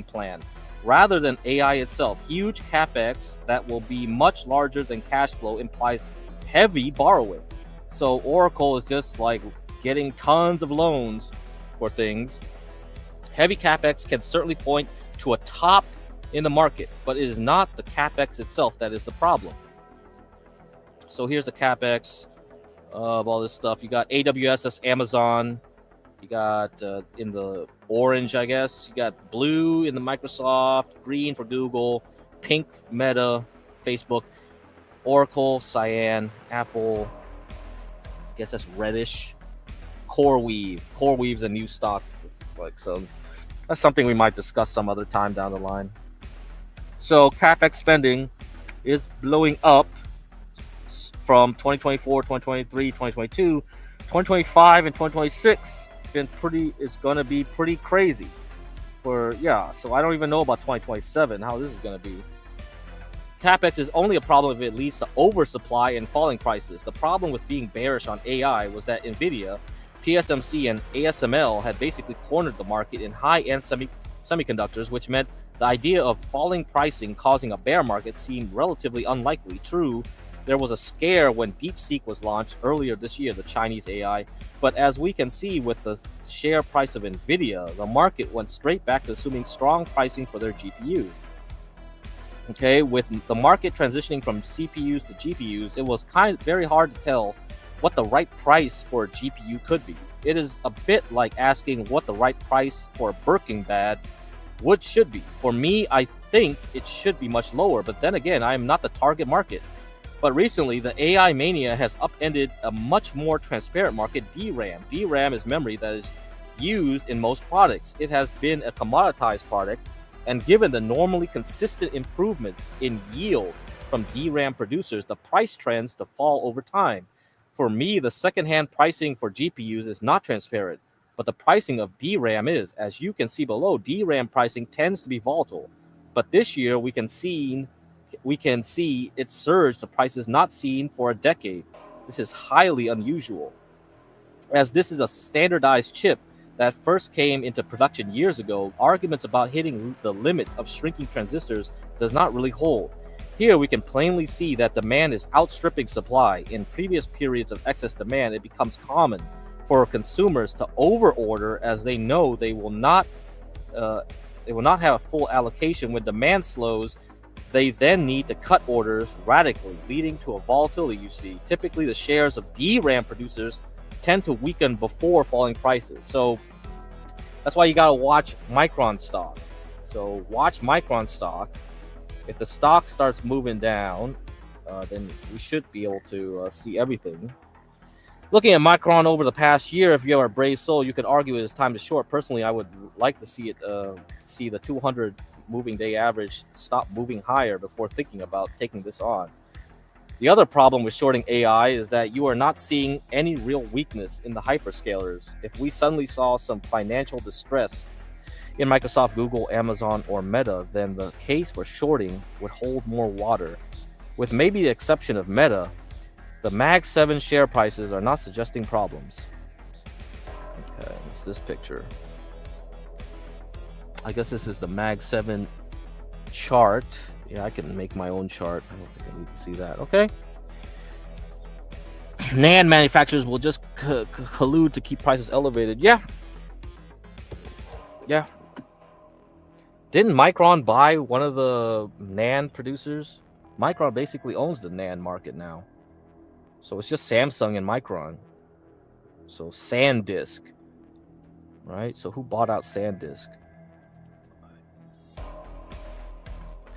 B: plan rather than AI itself. Huge capex that will be much larger than cash flow implies heavy borrowing. So Oracle is just like getting tons of loans for things. Heavy capex can certainly point to a top in the market, but it is not the capex itself that is the problem. So here's the capex of all this stuff. You got AWS, that's Amazon. You got in the orange, I guess. You got blue in the Microsoft, green for Google, pink Meta, Facebook, Oracle, cyan, Apple. I guess that's reddish. CoreWeave. CoreWeave's a new stock. So that's something we might discuss some other time down the line. So capex spending is blowing up from 2024, 2023, 2022, 2025, and 2026. It's gonna be pretty crazy. So I don't even know about 2027, how this is gonna be. CapEx is only a problem if it leads to oversupply and falling prices. The problem with being bearish on AI was that Nvidia, TSMC, and ASML had basically cornered the market in high-end semiconductors, which meant the idea of falling pricing causing a bear market seemed relatively unlikely. True, there was a scare when DeepSeek was launched earlier this year, the Chinese AI, but as we can see with the share price of Nvidia, the market went straight back to assuming strong pricing for their GPUs. Okay, with the market transitioning from CPUs to GPUs, it was very hard to tell what the right price for a GPU could be. It is a bit like asking what the right price for a Birkin bag should be. For me, I think it should be much lower, but then again, I am not the target market. But recently, the AI mania has upended a much more transparent market, DRAM. DRAM is memory that is used in most products. It has been a commoditized product, and given the normally consistent improvements in yield from DRAM producers, the price trends to fall over time. For me, the secondhand pricing for GPUs is not transparent, but the pricing of DRAM is. As you can see below, DRAM pricing tends to be volatile. But this year, we can see it surge to prices not seen for a decade. This is highly unusual, as this is a standardized chip that first came into production years ago. Arguments about hitting the limits of shrinking transistors does not really hold. Here we can plainly see that demand is outstripping supply. In previous periods of excess demand, it becomes common for consumers to overorder as they know they will not have a full allocation. When demand slows, they then need to cut orders radically, leading to a volatility you see. Typically, the shares of DRAM producers tend to weaken before falling prices. So That's why you gotta watch Micron stock. So watch Micron stock. If the stock starts moving down, then we should be able to see everything. Looking at Micron over the past year, if you are a brave soul, you could argue it is time to short. Personally, I would like to see it, see the 200 moving day average stop moving higher before thinking about taking this on. The other problem with shorting AI is that you are not seeing any real weakness in the hyperscalers. If we suddenly saw some financial distress in Microsoft, Google, Amazon, or Meta, then the case for shorting would hold more water. With maybe the exception of Meta, the Mag 7 share prices are not suggesting problems. Okay, it's this picture. I guess this is the Mag 7 chart. Yeah, I can make my own chart. I don't think I need to see that. Okay. NAND manufacturers will just collude to keep prices elevated. Yeah. Yeah. Didn't Micron buy one of the NAND producers? Micron basically owns the NAND market now. So it's just Samsung and Micron. So SanDisk. Right? So who bought out SanDisk?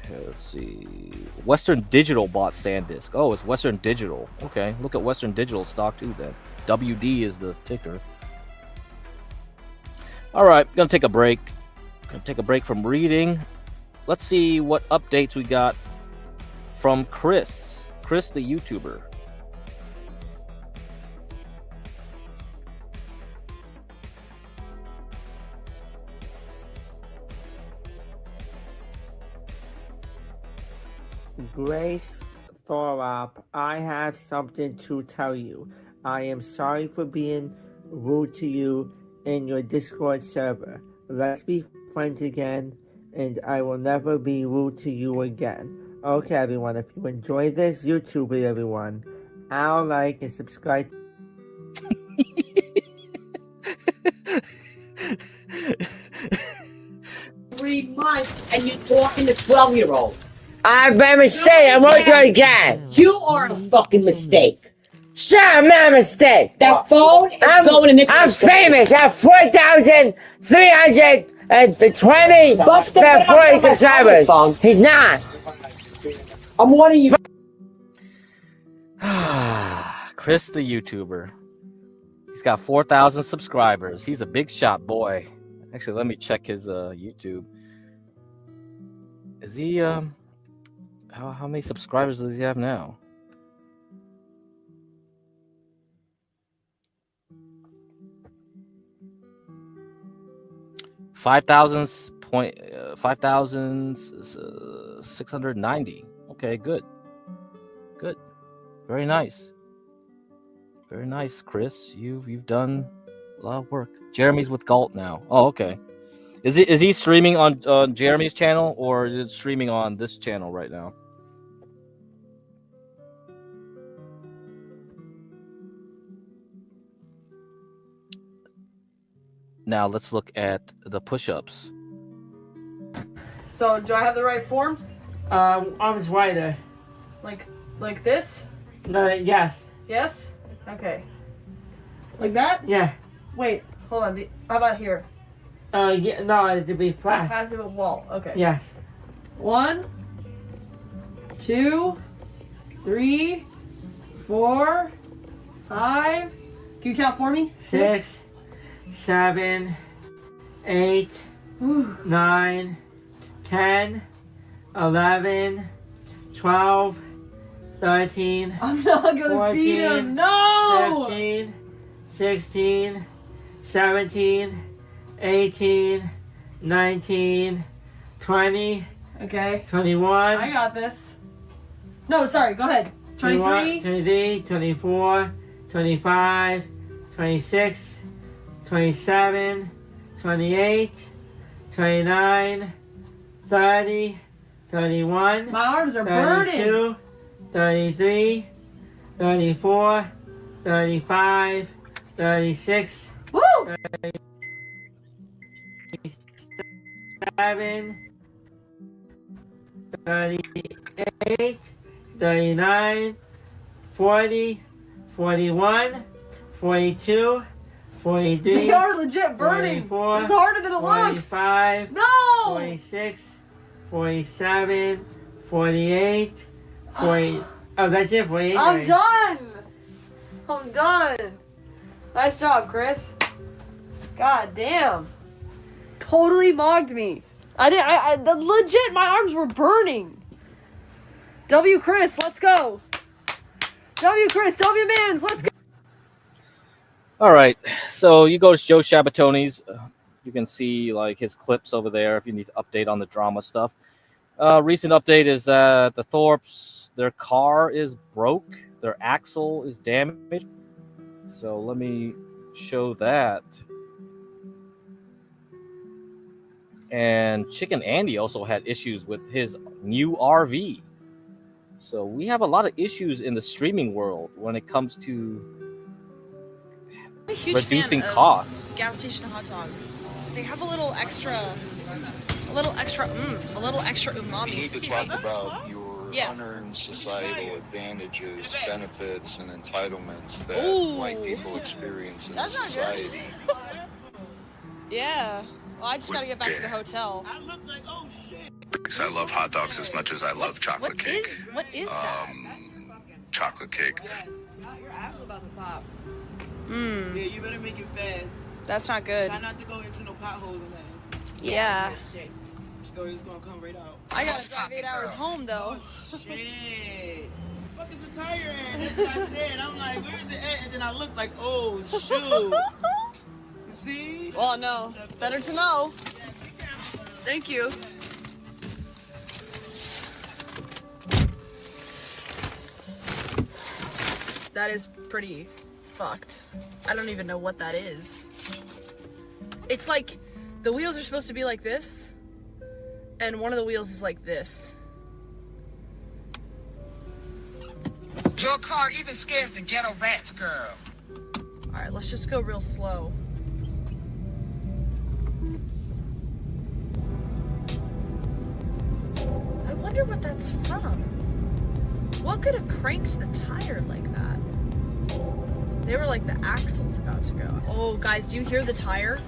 B: Okay, let's see. Western Digital bought SanDisk. Oh, it's Western Digital. Okay, look at Western Digital stock too then. WD is the ticker. All right, gonna take a break. Gonna take a break from reading. Let's see what updates we got from Chris. Chris, the YouTuber.
A: Grace Thorop, I have something to tell you. I am sorry for being rude to you in your Discord server. Let's be friends again, and I will never be rude to you again. Okay, everyone, if you enjoy this, YouTube it, everyone. I'll like and subscribe.
C: 3 months and you're talking to 12-year-olds.
A: I've made a mistake. I won't do it again.
C: You are a fucking mistake.
A: Sure, I'm not a mistake.
C: That phone is going to Nicholas.
A: I'm famous. I have 4,320 40 subscribers. He's not.
C: I'm warning you.
B: Chris, the YouTuber. He's got 4,000 subscribers. He's a big shot boy. Actually, let me check his YouTube. Is he how many subscribers does he have now? $5,690. Okay, good. Good. Very nice. Very nice, Chris. You've done a lot of work. Jeremy's with Galt now. Oh, okay. Is he streaming on Jeremy's channel, or is it streaming on this channel right now? Now let's look at the push-ups.
D: So, do I have the right form?
A: Arms wider.
D: Like this?
A: No, yes.
D: Yes? Okay. Like that?
A: Yeah.
D: Wait, hold on. How about here?
A: Yeah, no, it'd be
D: It
A: flat.
D: has to be a wall. Okay.
A: Yes.
D: 1, 2, 3, 4, 5. Can you count for me?
A: 6, 7, 8, 9, 10, 11, 12, 13,
D: I'm not gonna
A: 14,
D: beat him. No!
A: 15, 16, 17, 18, 19, 20,
D: Okay.
A: 21.
D: I got this. No, sorry. Go ahead. 23.
A: 23, 24, 25, 26, 27, 28, 29, 30, 31,
D: My arms are burning.
A: 32, 33, 34, 35, 36,
D: Woo!
A: 37, 38, 39, 40, 41, 42, 43.
D: They are legit burning.
A: 44,
D: It's harder than it looks.
A: 45.
D: No.
A: 46. 47. 48. 40. Oh, that's it. 48.
D: I'm done. I'm done. Nice job, Chris. God damn. Totally mogged me. Legit, my arms were burning. W Chris, let's go. W Chris, W Mans, let's go.
B: All right, so you go to Joe Shabatoni's. You can see like his clips over there if you need to update on the drama stuff. Recent update is that the Thorpes, their car is broke. Their axle is damaged. So let me show that. And Chicken Andy also had issues with his new RV. So we have a lot of issues in the streaming world when it comes to reducing costs.
E: Gas station hot dogs. They have a little extra oomph, a little extra umami.
F: You need to talk about your unearned societal advantages, benefits, and entitlements that white people experience in society.
E: Yeah. Well, I just gotta get back to the hotel.
F: I look like, oh shit. Because I love hot dogs as much as I love chocolate cake.
E: What is that?
F: Chocolate cake.
G: Your ass about to pop.
E: Mmm.
G: Yeah, you better make it fast.
E: That's not good.
G: Try not to go into no potholes and that.
E: Yeah.
G: It's gonna come right out.
E: I gotta drive 8 hours home though.
G: Oh shit. Fuck is the tire at? That's what I said. I'm like, where is it at? And then I look like, oh shoot. See?
E: Well, no. Better to know. Thank you. That is pretty fucked. I don't even know what that is. It's like the wheels are supposed to be like this, and one of the wheels is like this.
H: Your car even scares the ghetto rats, girl.
E: Alright, let's just go real slow. I wonder what that's from. What could have cranked the tire like that? They were like the axle's about to go. Oh, guys, do you hear the tire?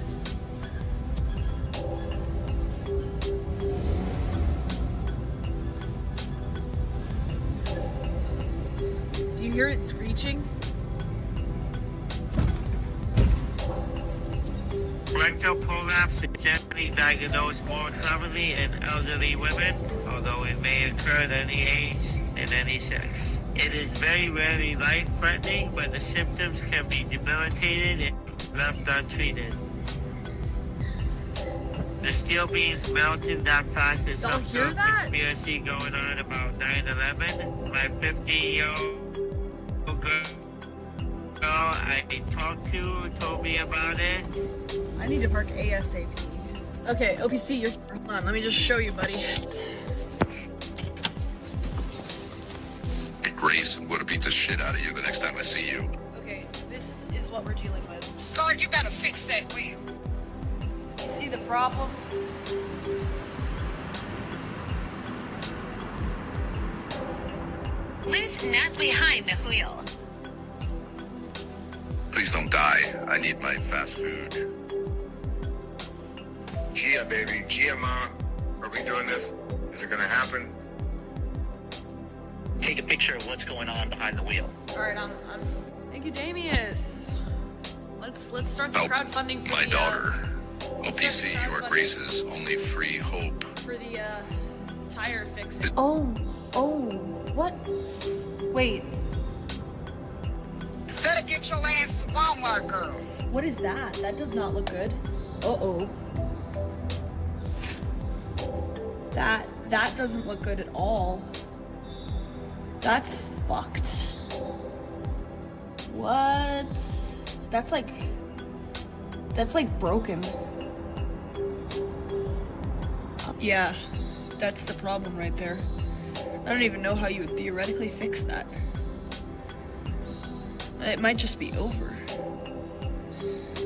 E: Do you hear it screeching?
I: Rectal prolapse is generally diagnosed more commonly in elderly women, although it may occur at any age and any sex. It is very rarely life-threatening, but the symptoms can be debilitating if left untreated. There's still beings mounting that process
E: Don't
I: some
E: hear
I: sort of
E: that?
I: conspiracy going on about 9/11. My 50-year-old girl I talked to told me about it.
E: I need to park ASAP. Okay, OPC, you're here. Hold on, let me just show you, buddy.
F: Grace, I'm going to beat the shit out of you the next time I see you.
E: Okay, this is what we're dealing with.
H: God, you better fix that wheel.
E: You see the problem?
J: Loose nut behind the wheel.
F: Please don't die. I need my fast food. Gia, baby. Gia, Ma. Are we doing this? Is it going to happen?
K: Take a picture of what's going on behind the wheel.
E: All right, I'm. Thank you, Damius. Let's start the crowdfunding for
F: my daughter. OPC, you are Grace's only free hope.
E: For the tire fix.
J: Oh, what? Wait,
H: Better get your ass to Walmart, girl.
J: what is that? That does not look good. Uh-oh. That doesn't look good at all. That's fucked. What? That's like broken.
E: Yeah, that's the problem right there. I don't even know how you would theoretically fix that. It might just be over.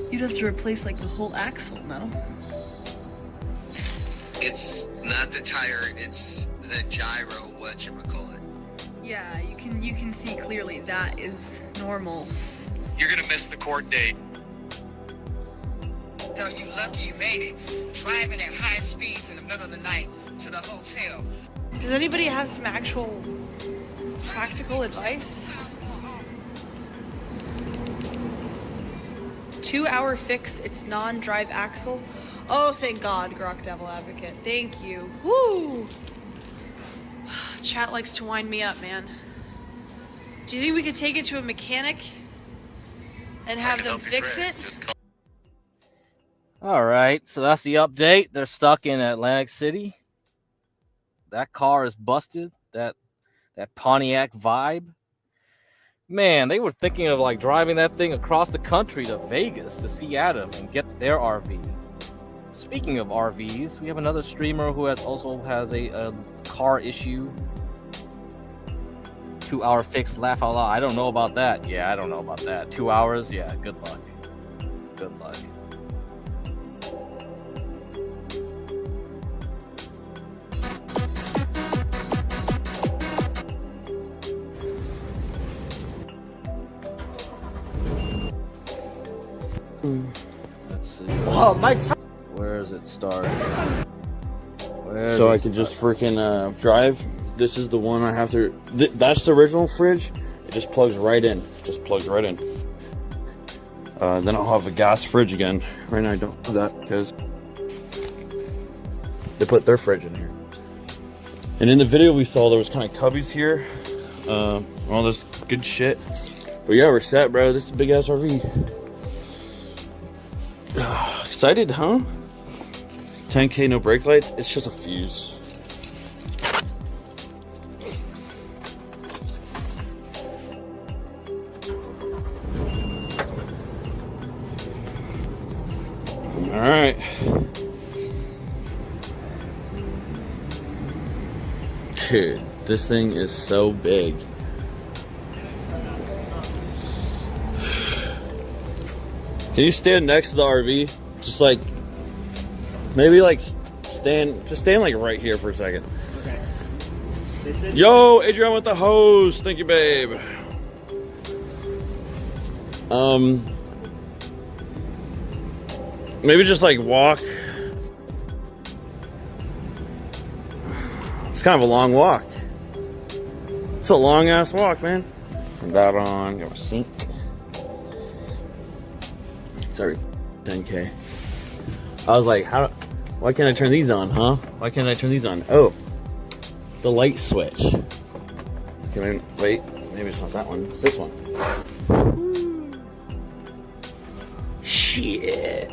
E: You'd have to replace like the whole axle, no?
H: It's not the tire, it's the gyro, whatchamacallit.
E: Yeah, you can see clearly that is normal.
K: You're gonna miss the court date.
H: made it, driving at high speeds in the middle of the night to the hotel.
E: Does anybody have some actual practical advice? 2-hour fix, it's non-drive axle. Oh, thank God, Grok Devil Advocate. Thank you. Woo! Chat likes to wind me up, man. Do you think we could take it to a mechanic and have them fix it?
B: All right, so that's the update. They're stuck in Atlantic City. That car is busted. That Pontiac vibe. Man, they were thinking of like driving that thing across the country to Vegas to see Adam and get their RV. Speaking of RVs, we have another streamer who also has a car issue. 2-hour fix, laugh out loud. I don't know about that. Yeah, I don't know about that. 2 hours? Yeah, good luck. Good luck. Let's see.
A: Oh, my
B: where does it start?
L: So I could just freaking drive. This is the one I have to. That's the original fridge. It just plugs right in. Just plugs right in. Then I'll have a gas fridge again. Right now I don't have that because they put their fridge in here. And in the video we saw there was kind of cubbies here. All this good shit. But yeah, we're set, bro. This is a big ass RV. Excited, huh? 10K no brake lights. It's just a fuse. All right. Dude, this thing is so big. Can you stand next to the RV? Just like, maybe like stand like right here for a second. Okay. Yo, Adrian with the hose. Thank you, babe. Maybe just like walk. It's kind of a long walk. It's a long ass walk, man. Turn that on, got my sink. Sorry, 10K. I was like, why can't I turn these on, huh? Why can't I turn these on? Oh, the light switch. Okay, wait, maybe it's not that one, it's this one. Shit.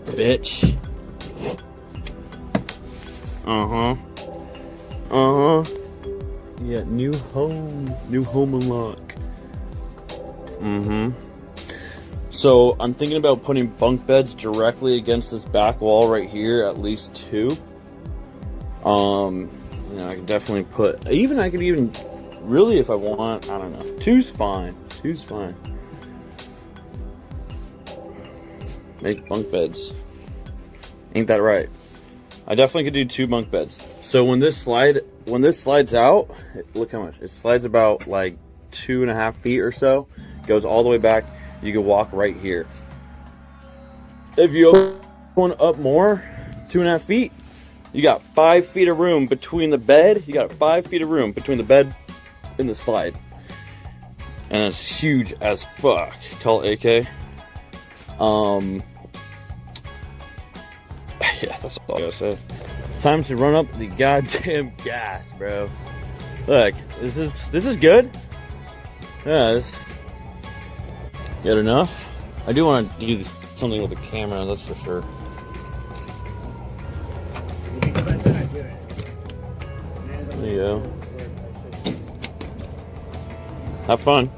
L: Bitch. Yeah, new home unlock. So I'm thinking about putting bunk beds directly against this back wall right here, at least 2. You know, I could definitely put, I could even, really if I want, I don't know. 2's fine. 2's fine. Make bunk beds. Ain't that right? I definitely could do 2 bunk beds. So when this slides out, look how much. It slides about like 2.5 feet or so. Goes all the way back. You can walk right here. If you open up more, 2.5 feet, you got 5 feet of room between the bed. You got 5 feet of room between the bed and the slide. And it's huge as fuck. Call it AK. Yeah, that's all I gotta say. It's time to run up the goddamn gas, bro. Look, this is good. Yeah, this good enough. I do want to do something with the camera, that's for sure. There you go. Have fun.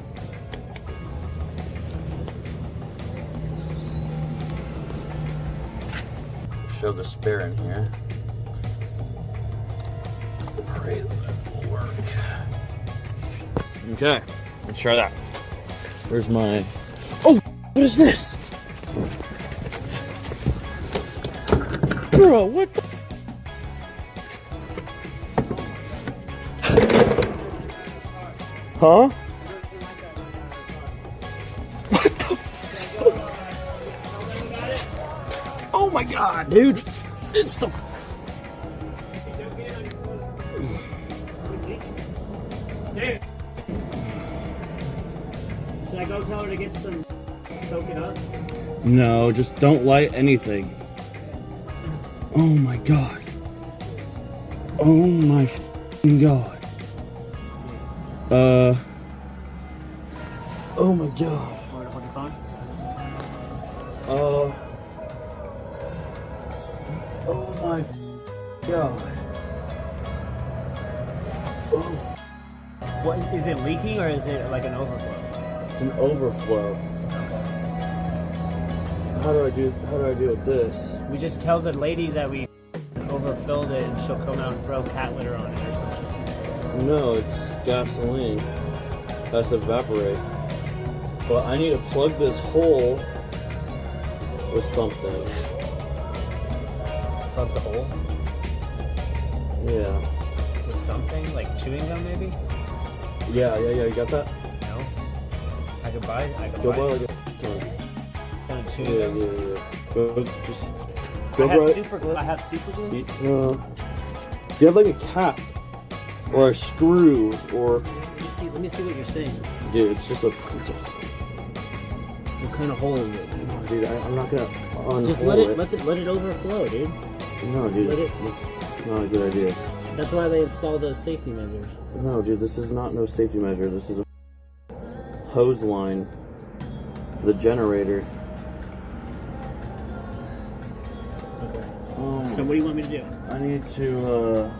L: Show the spare in here. Pray that will work. Okay, let's try that. Where's my... Oh, what is this? Bro, what the... Huh? What the fuck? my god, dude! It's the...
M: Dude. Should I go tell her to get some... soak it up?
L: No, just don't light anything. Oh my god. Oh my f***ing god. Oh my god.
M: Hold the phone.
L: Oh my god. Oh.
M: What, is it leaking or is it like an overflow?
L: It's an overflow. How do I deal with this?
M: We just tell the lady that we overfilled it and she'll come out and throw cat litter on it or something.
L: No, it's gasoline. That's evaporate. But I need to plug this hole with something.
M: Plug the hole?
L: Yeah.
M: With something? Like chewing gum maybe?
L: Yeah, you got that?
M: No. I can buy it.
L: Go buy like a
M: chewing gum.
L: Yeah. Go
M: I have super glue?
L: Do you have like a cap? Or a screw, or...
M: Let me see what you're saying.
L: Dude, it's just a...
M: What kind of hole is it?
L: Oh, dude, I'm not gonna
M: just let it overflow, dude.
L: No, dude, that's not a good idea.
M: That's why they installed those safety measures.
L: No, dude, this is not no safety measure. This is a hose line for the generator.
M: Okay. So what do you want me to do?
L: I need to,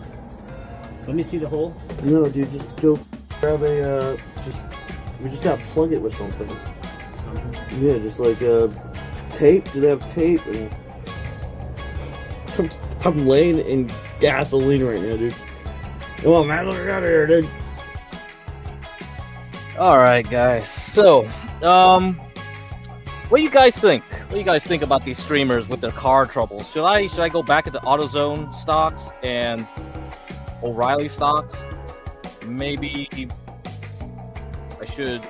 M: Let me see the hole.
L: No, dude, just go grab a, we just gotta plug it with something.
M: Something?
L: Yeah, just like, tape. Do they have tape? And I'm laying in gasoline right now, dude. Come on, man, look out of here, dude.
B: Alright, guys. So, what do you guys think? What do you guys think about these streamers with their car troubles? Should I go back into AutoZone stocks and O'Reilly stocks? Maybe I should.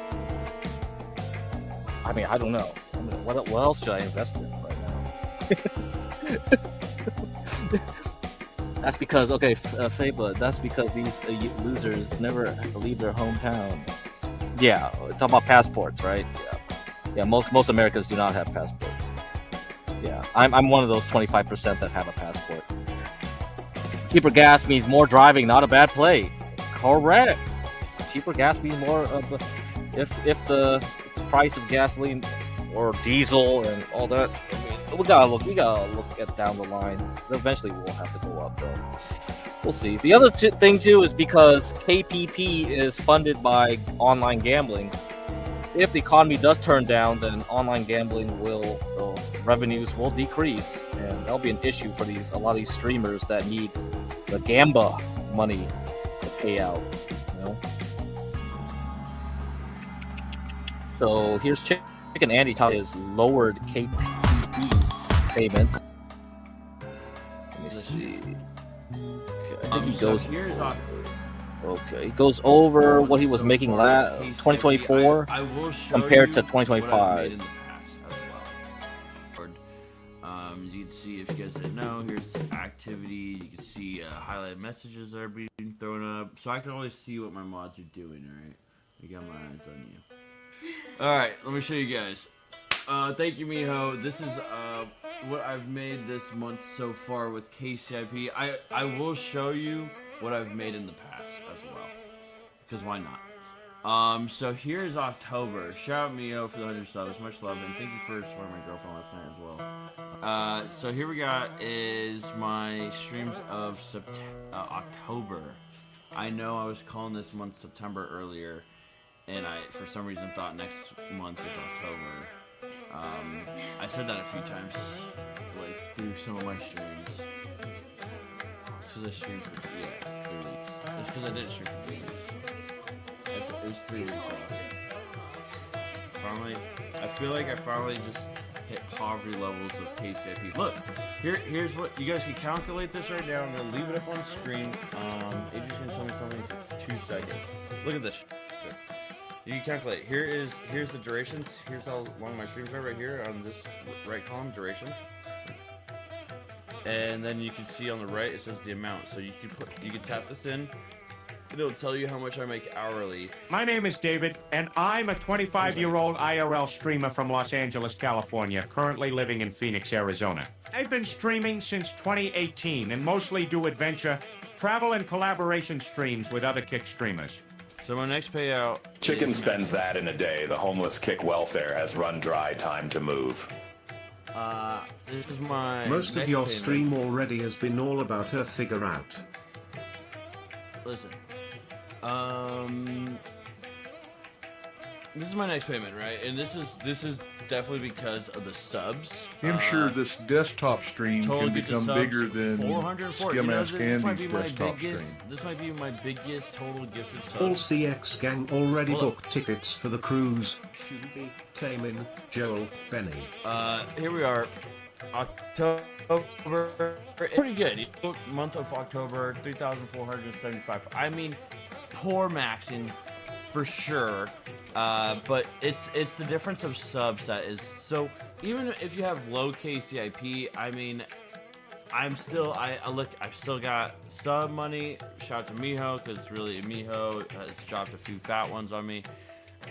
B: I mean, I don't know. I mean, what else should I invest in right now? That's because, okay, Faba, that's because these losers never leave their hometown. Yeah, talk about passports, right? Yeah. Most Americans do not have passports. Yeah, I'm one of those 25% that have a passport. Cheaper gas means more driving, not a bad play. Correct. Cheaper gas means more of the, if the price of gasoline or diesel and all that. I mean, we gotta look at down the line. Eventually, we'll have to go up, though. We'll see. The other thing too is because KPP is funded by online gambling. If the economy does turn down, then online gambling revenues will decrease, and that'll be an issue for a lot of these streamers that need the Gamba money to pay out. You know. So here's Chicken Andy talking his lowered KPP payments. Let me see. Okay, I think he goes. Okay, he goes over what he was making 2024 compared to 2025.
N: You can see, if you guys didn't know, here's activity. You can see highlighted messages that are being thrown up. So I can always see what my mods are doing, alright? I got my eyes on you. Alright, let me show you guys. Thank you, Miho. This is what I've made this month so far with KCIP. I will show you what I've made in the past as well, because why not? So here's October. Shout out Mio for the 100 subs, much love, and thank you for supporting my girlfriend last night as well. So here we got is my streams of October. I know I was calling this month September earlier, and I for some reason thought next month is October. I said that a few times, like through some of my streams. It's because I streamed for 3 weeks. It's because I didn't stream for 3 weeks. It was 3 weeks off. Finally, I feel like I finally just hit poverty levels of KCIP. Look, here's what you guys can calculate this right now. I'm gonna leave it up on the screen. Adrian's gonna tell me something for 2 seconds. Look at this. You can calculate. Here's the durations. Here's how long my streams are right here on this right column, duration. and then you can see on the right it says the amount. So you can tap this in. It'll tell you how much I make hourly.
O: My name is David, and I'm a 25-year-old IRL streamer from Los Angeles, California, currently living in Phoenix, Arizona. I've been streaming since 2018 and mostly do adventure, travel, and collaboration streams with other Kick streamers.
N: So my next payout...
P: Chicken spends that in a day. The homeless Kick welfare has run dry. Time to move.
N: This is my
Q: Most of
N: next
Q: your
N: payment.
Q: stream already has been all about her figure out.
N: Listen. This is my next payment, right? And this is definitely because of the subs.
R: I'm sure this desktop stream
N: Totally
R: can
N: get the
R: become
N: subs,
R: bigger than
N: 404.
R: Skim Ass
N: this might
R: Candy's
N: be my
R: desktop
N: biggest,
R: stream.
N: This might be my biggest total gifted subs.
Q: All CX gang already
N: Hold on.
Q: booked tickets for the cruise. Shuvi, Tamin, Joel, Benny.
N: Here we are. October. Pretty good. Month of October, 3,475. I mean, poor maxing for sure. But it's the difference of subs that is so. Even if you have low KCIP, I mean, I still got sub money. Shout out to Miho, because really Miho has dropped a few fat ones on me.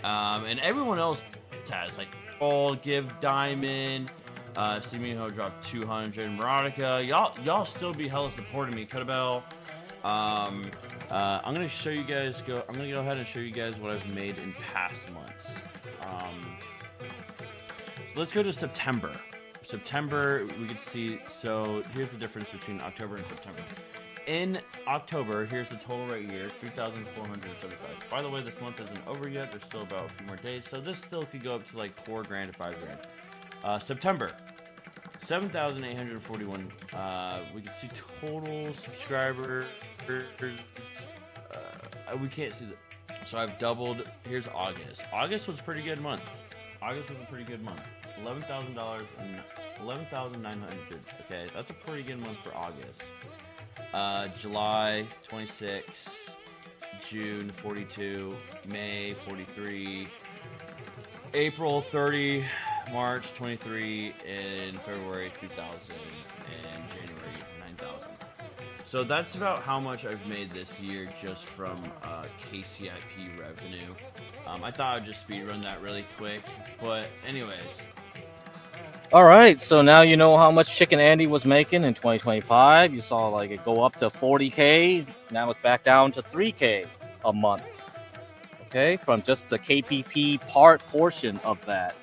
N: And everyone else has like Gold, Give, Diamond. See Miho dropped 200. Marotica, y'all still be hella supporting me. Cutabell. I'm gonna show you guys. I'm gonna go ahead and show you guys what I've made in past months. So let's go to September. September, we can see. So here's the difference between October and September. In October, here's the total right here, 3,475. By the way, this month isn't over yet. There's still about a few more days, so this still could go up to like $4 grand to $5 grand. September, 7,841. We can see total subscribers. We can't see that. So I've doubled. Here's August. August was a pretty good month. August was a pretty good month. $11,000 and 11,900. Okay, that's a pretty good month for August. July 26, June 42, May 43, April 30, March 23, and February 2,000, and January 9,000. So that's about how much I've made this year just from KCIP revenue. I thought I'd just speedrun that really quick, but anyways.
B: All right, so now you know how much Chicken Andy was making in 2025. You saw like it go up to 40K. Now it's back down to 3K a month. Okay, from just the KPP portion of that.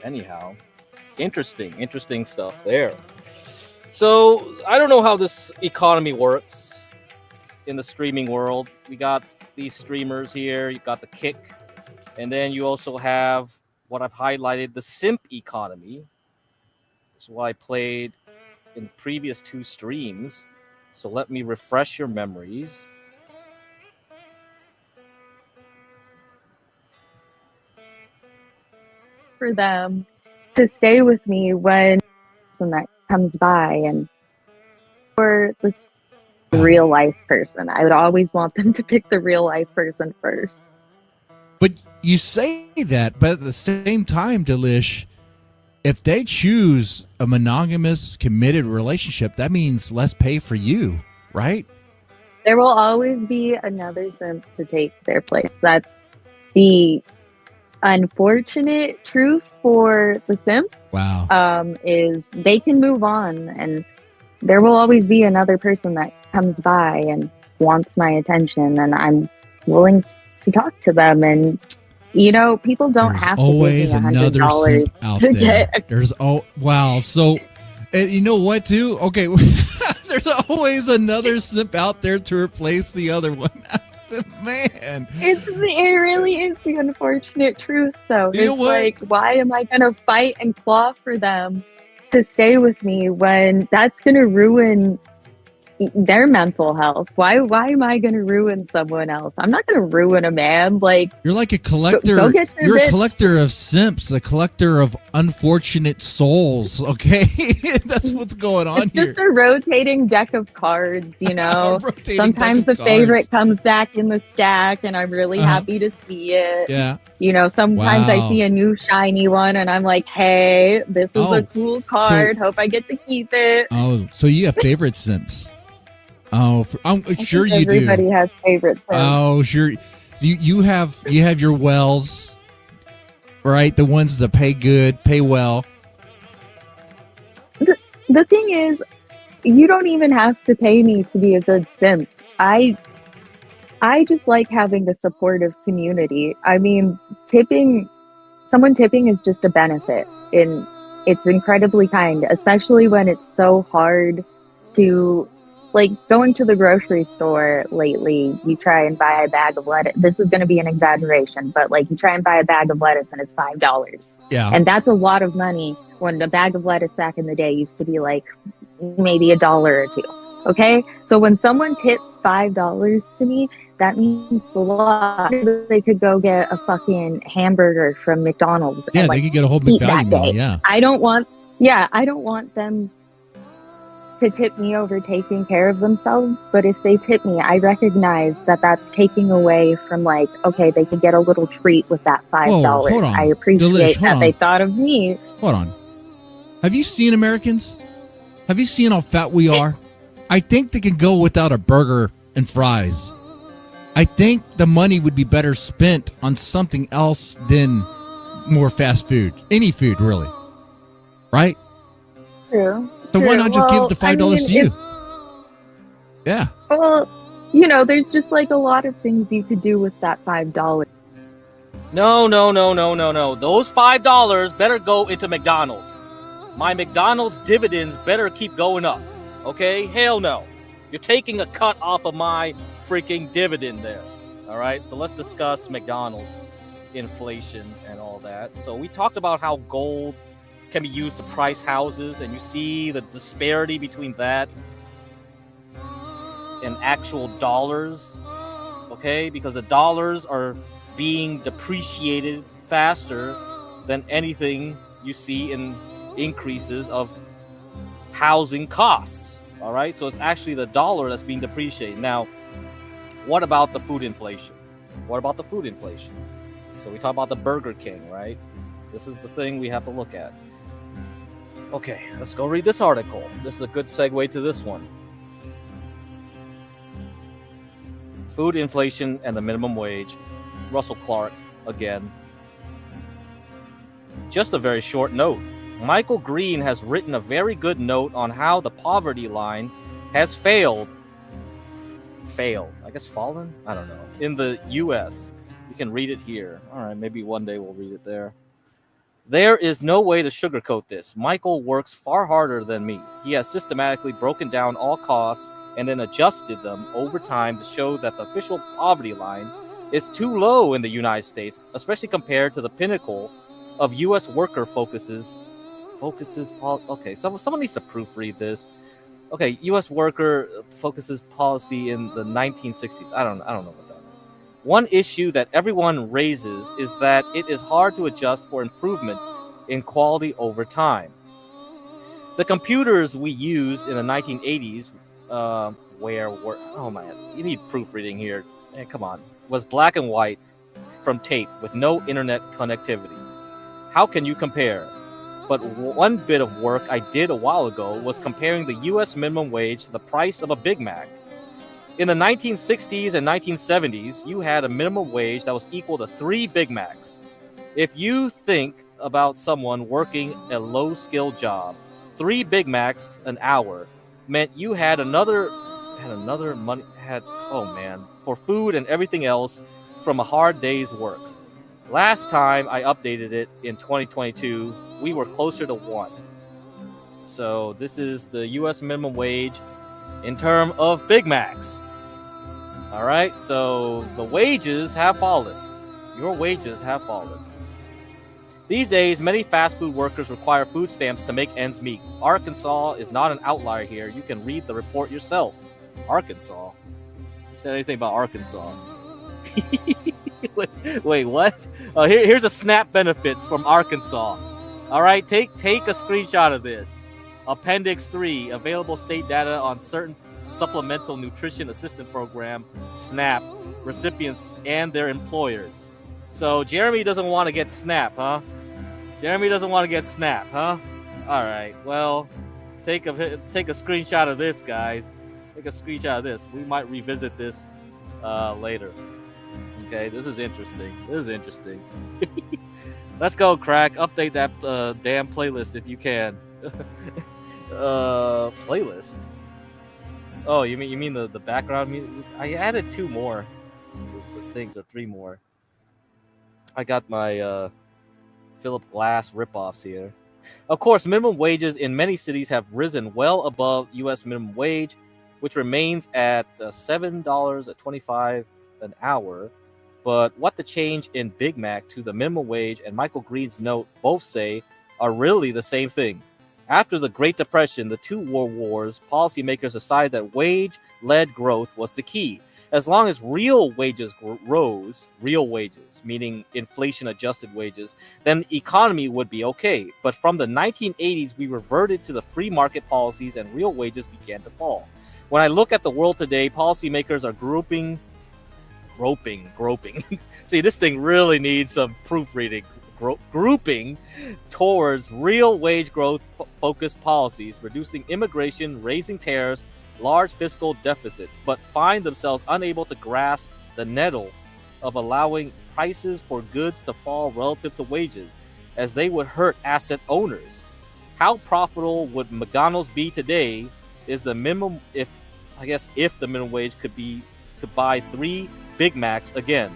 B: Anyhow, interesting stuff there. So I don't know how this economy works in the streaming world. We got these streamers here. You got the Kick, and then you also have what I've highlighted, the simp economy. This is what I played in the previous 2 streams. So let me refresh your memories.
S: For them to stay with me when that comes by, and for the real life person, I would always want them to pick the real life person first.
T: But you say that, but at the same time, Delish, if they choose a monogamous, committed relationship, that means less pay for you, right?
S: There will always be another simp to take their place. That's the unfortunate truth for the simp.
T: Wow.
S: Is they can move on, and there will always be another person that comes by and wants my attention, and I'm willing to talk to them. And you know, people don't have to
T: always
S: give me
T: another
S: $100
T: simp out
S: to
T: there.
S: get.
T: There's wow. So, and you know what, too? Okay, there's always another simp out there to replace the other one. Man,
S: It really is the unfortunate truth, though.
T: You know
S: It's
T: what?
S: like, why am I gonna fight and claw for them to stay with me when that's gonna ruin their mental health? Why am I gonna ruin someone else? I'm not gonna ruin a man. Like,
T: you're like a collector.
S: Go get your
T: You're a
S: bitch.
T: collector of simps, a collector of unfortunate souls. Okay, that's what's going on
S: It's
T: here.
S: just a rotating deck of cards, you know.
T: Rotating
S: Sometimes
T: deck
S: the
T: of
S: favorite
T: cards.
S: comes back in the stack, and I'm really happy to see it.
T: Yeah.
S: You know, sometimes I
T: Wow.
S: see a new shiny one and I'm like, hey, this is a cool card. Hope I get to keep it.
T: Oh, so you have favorite simps? Oh, I'm sure
S: think
T: you do.
S: everybody has favorite simps.
T: Oh, sure. You have your wells, right? The ones that pay good, pay well.
S: The thing is, you don't even have to pay me to be a good simp. I just like having a supportive community. I mean, someone tipping is just a benefit, and it's incredibly kind, especially when it's so hard to, like, going to the grocery store lately. You try and buy a bag of lettuce. This is going to be an exaggeration, but like you try and buy a bag of lettuce and it's $5.
T: Yeah.
S: And that's a lot of money when a bag of lettuce back in the day used to be like maybe $1 or $2. Okay. So when someone tips $5 to me, that means a lot. They could go get a fucking hamburger from McDonald's.
T: Yeah,
S: and,
T: they
S: like,
T: could get a whole
S: eat
T: McValue
S: that day.
T: meal. Yeah.
S: I don't want them to tip me over taking care of themselves. But if they tip me, I recognize that that's taking away from, like, okay, they could get a little treat with that $5.
T: Whoa, hold on.
S: I appreciate
T: Delish, hold
S: that
T: on.
S: they thought of me.
T: Hold on. Have you seen Americans? Have you seen how fat we are? I think they can go without a burger and fries. I think the money would be better spent on something else than more fast food. Any food, really. Right?
S: True.
T: So why
S: True.
T: not just give the $5 to you?
S: if-
T: Yeah.
S: Well, you know, there's just like a lot of things you could do with that $5.
B: No. Those $5 better go into McDonald's. My McDonald's dividends better keep going up. Okay? Hell no. You're taking a cut off of my freaking dividend there. All right? So let's discuss McDonald's inflation and all that. So we talked about how gold can be used to price houses, and you see the disparity between that and actual dollars. Okay? Because the dollars are being depreciated faster than anything you see in increases of housing costs. All right, so it's actually the dollar that's being depreciated. Now, what about the food inflation? What about the food inflation? So we talk about the Burger King, right? This is the thing we have to look at. Okay, let's go read this article. This is a good segue to this one. Food inflation and the minimum wage. Russell Clark again. Just a very short note. Michael Green has written a very good note on how the poverty line has failed, I guess fallen? I don't know. In the U.S. You can read it here. All right, maybe one day we'll read it there. There is no way to sugarcoat this. Michael works far harder than me. He has systematically broken down all costs and then adjusted them over time to show that the official poverty line is too low in the United States, especially compared to the pinnacle of U.S. worker focuses. Okay, someone needs to proofread this. Okay, U.S. worker focuses policy in the 1960s. I don't know what that means. One issue that everyone raises is that it is hard to adjust for improvement in quality over time. The computers we used in the 1980s, oh man, you need proofreading here. Hey, come on, was black and white from tape with no internet connectivity. How can you compare? But one bit of work I did a while ago was comparing the U.S. minimum wage to the price of a Big Mac. In the 1960s and 1970s, you had a minimum wage that was equal to 3 Big Macs. If you think about someone working a low-skill job, 3 Big Macs an hour meant you had another money for food and everything else from a hard day's works. Last time I updated it in 2022, we were closer to 1. So this is the U.S. minimum wage in terms of Big Macs. All right, so the wages have fallen. Your wages have fallen. These days, many fast food workers require food stamps to make ends meet. Arkansas is not an outlier here. You can read the report yourself. Arkansas? Who said anything about Arkansas? Wait, what? Here's a SNAP benefits from Arkansas. All right, take a screenshot of this. Appendix 3, available state data on certain Supplemental Nutrition Assistance Program, SNAP, recipients and their employers. So Jeremy doesn't want to get snapped, huh? Jeremy doesn't want to get snapped, huh? All right. Well, take a screenshot of this, guys. Take a screenshot of this. We might revisit this later. Okay, this is interesting. Let's go, Crack. Update that damn playlist if you can. Playlist. Oh, you mean the background music? I added 2 more things, or 3 more. I got my Philip Glass ripoffs here. Of course, minimum wages in many cities have risen well above U.S. minimum wage, which remains at $7.25 an hour. But what the change in Big Mac to the minimum wage and Michael Green's note both say are really the same thing. After the Great Depression, the 2 world wars, policymakers decided that wage-led growth was the key. As long as real wages rose, real wages, meaning inflation-adjusted wages, then the economy would be okay. But from the 1980s, we reverted to the free market policies and real wages began to fall. When I look at the world today, policymakers are groping. See, this thing really needs some proofreading. Grouping towards real wage growth focused policies, reducing immigration, raising tariffs, large fiscal deficits, but find themselves unable to grasp the nettle of allowing prices for goods to fall relative to wages, as they would hurt asset owners. How profitable would McDonald's be today is the minimum if the minimum wage could buy 3 Big Macs again.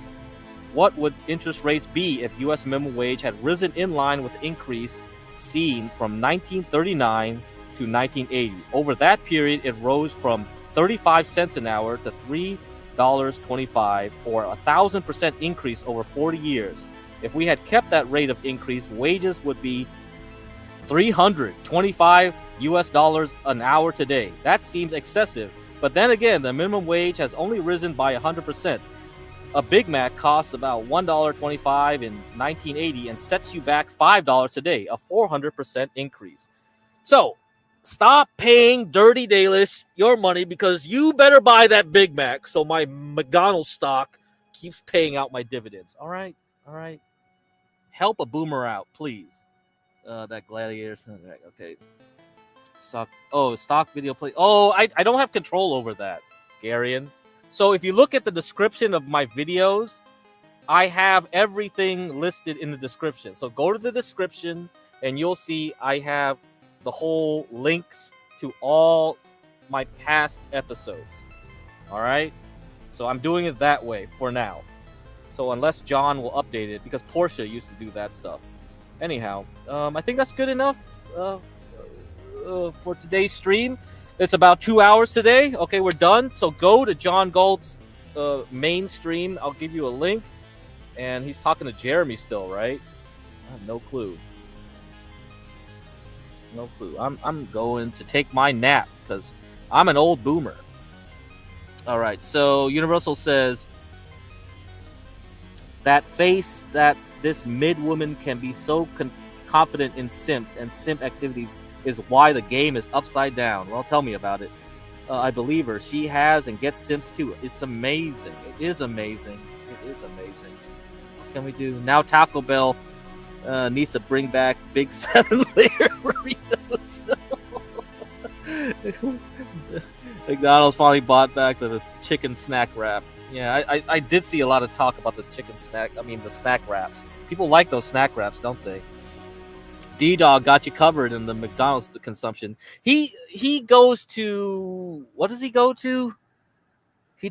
B: What would interest rates be if U.S. minimum wage had risen in line with the increase seen from 1939 to 1980? Over that period, it rose from 35 cents an hour to $3.25, or 1,000% increase over 40 years. If we had kept that rate of increase, wages would be $325 an hour today. That seems excessive, but then again, the minimum wage has only risen by 100%. A Big Mac costs about $1.25 in 1980 and sets you back $5 today, a 400% increase. So, stop paying Dirty Dalish your money, because you better buy that Big Mac so my McDonald's stock keeps paying out my dividends. All right? Help a boomer out, please. That Gladiator soundtrack. Okay. Stock video play. Oh, I don't have control over that, Garian. So if you look at the description of my videos, I have everything listed in the description. So go to the description and you'll see I have the whole links to all my past episodes. All right? So I'm doing it that way for now. So unless John will update it, because Portia used to do that stuff. Anyhow, I think that's good enough for today's stream. It's about 2 hours today. Okay, we're done. So go to John Galt's main stream. I'll give you a link. And he's talking to Jeremy still, right? I have no clue. No clue. I'm going to take my nap because I'm an old boomer. All right. So Universal says that face that this mid-woman can be so confident in simps and simp activities is why the game is upside down. Well, tell me about it. I believe her. She has and gets simps too. It's amazing. It is amazing. It is amazing. What can we do? Now Taco Bell needs to bring back big 7-layer burritos. McDonald's finally bought back the chicken snack wrap. Yeah, I did see a lot of talk about the the snack wraps. People like those snack wraps, don't they? D-Dog got you covered in the McDonald's consumption. He goes to, what does he go to? We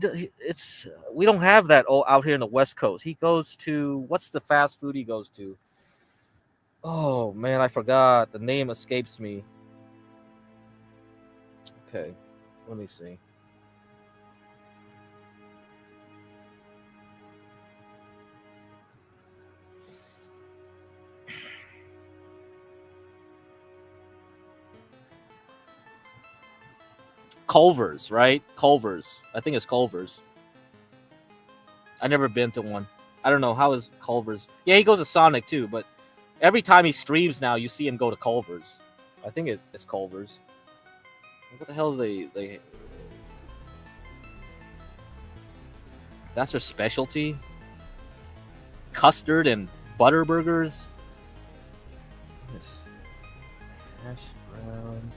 B: don't have that out here in the West Coast. He goes to, what's the fast food he goes to? Oh man, I forgot. The name escapes me. Okay, let me see. Culver's, right? Culver's. I think it's Culver's. I've never been to one. I don't know. How is Culver's? Yeah, he goes to Sonic too, but every time he streams now, you see him go to Culver's. I think it's Culver's. What the hell do they... That's their specialty? custard and butter burgers. Yes. Hash browns.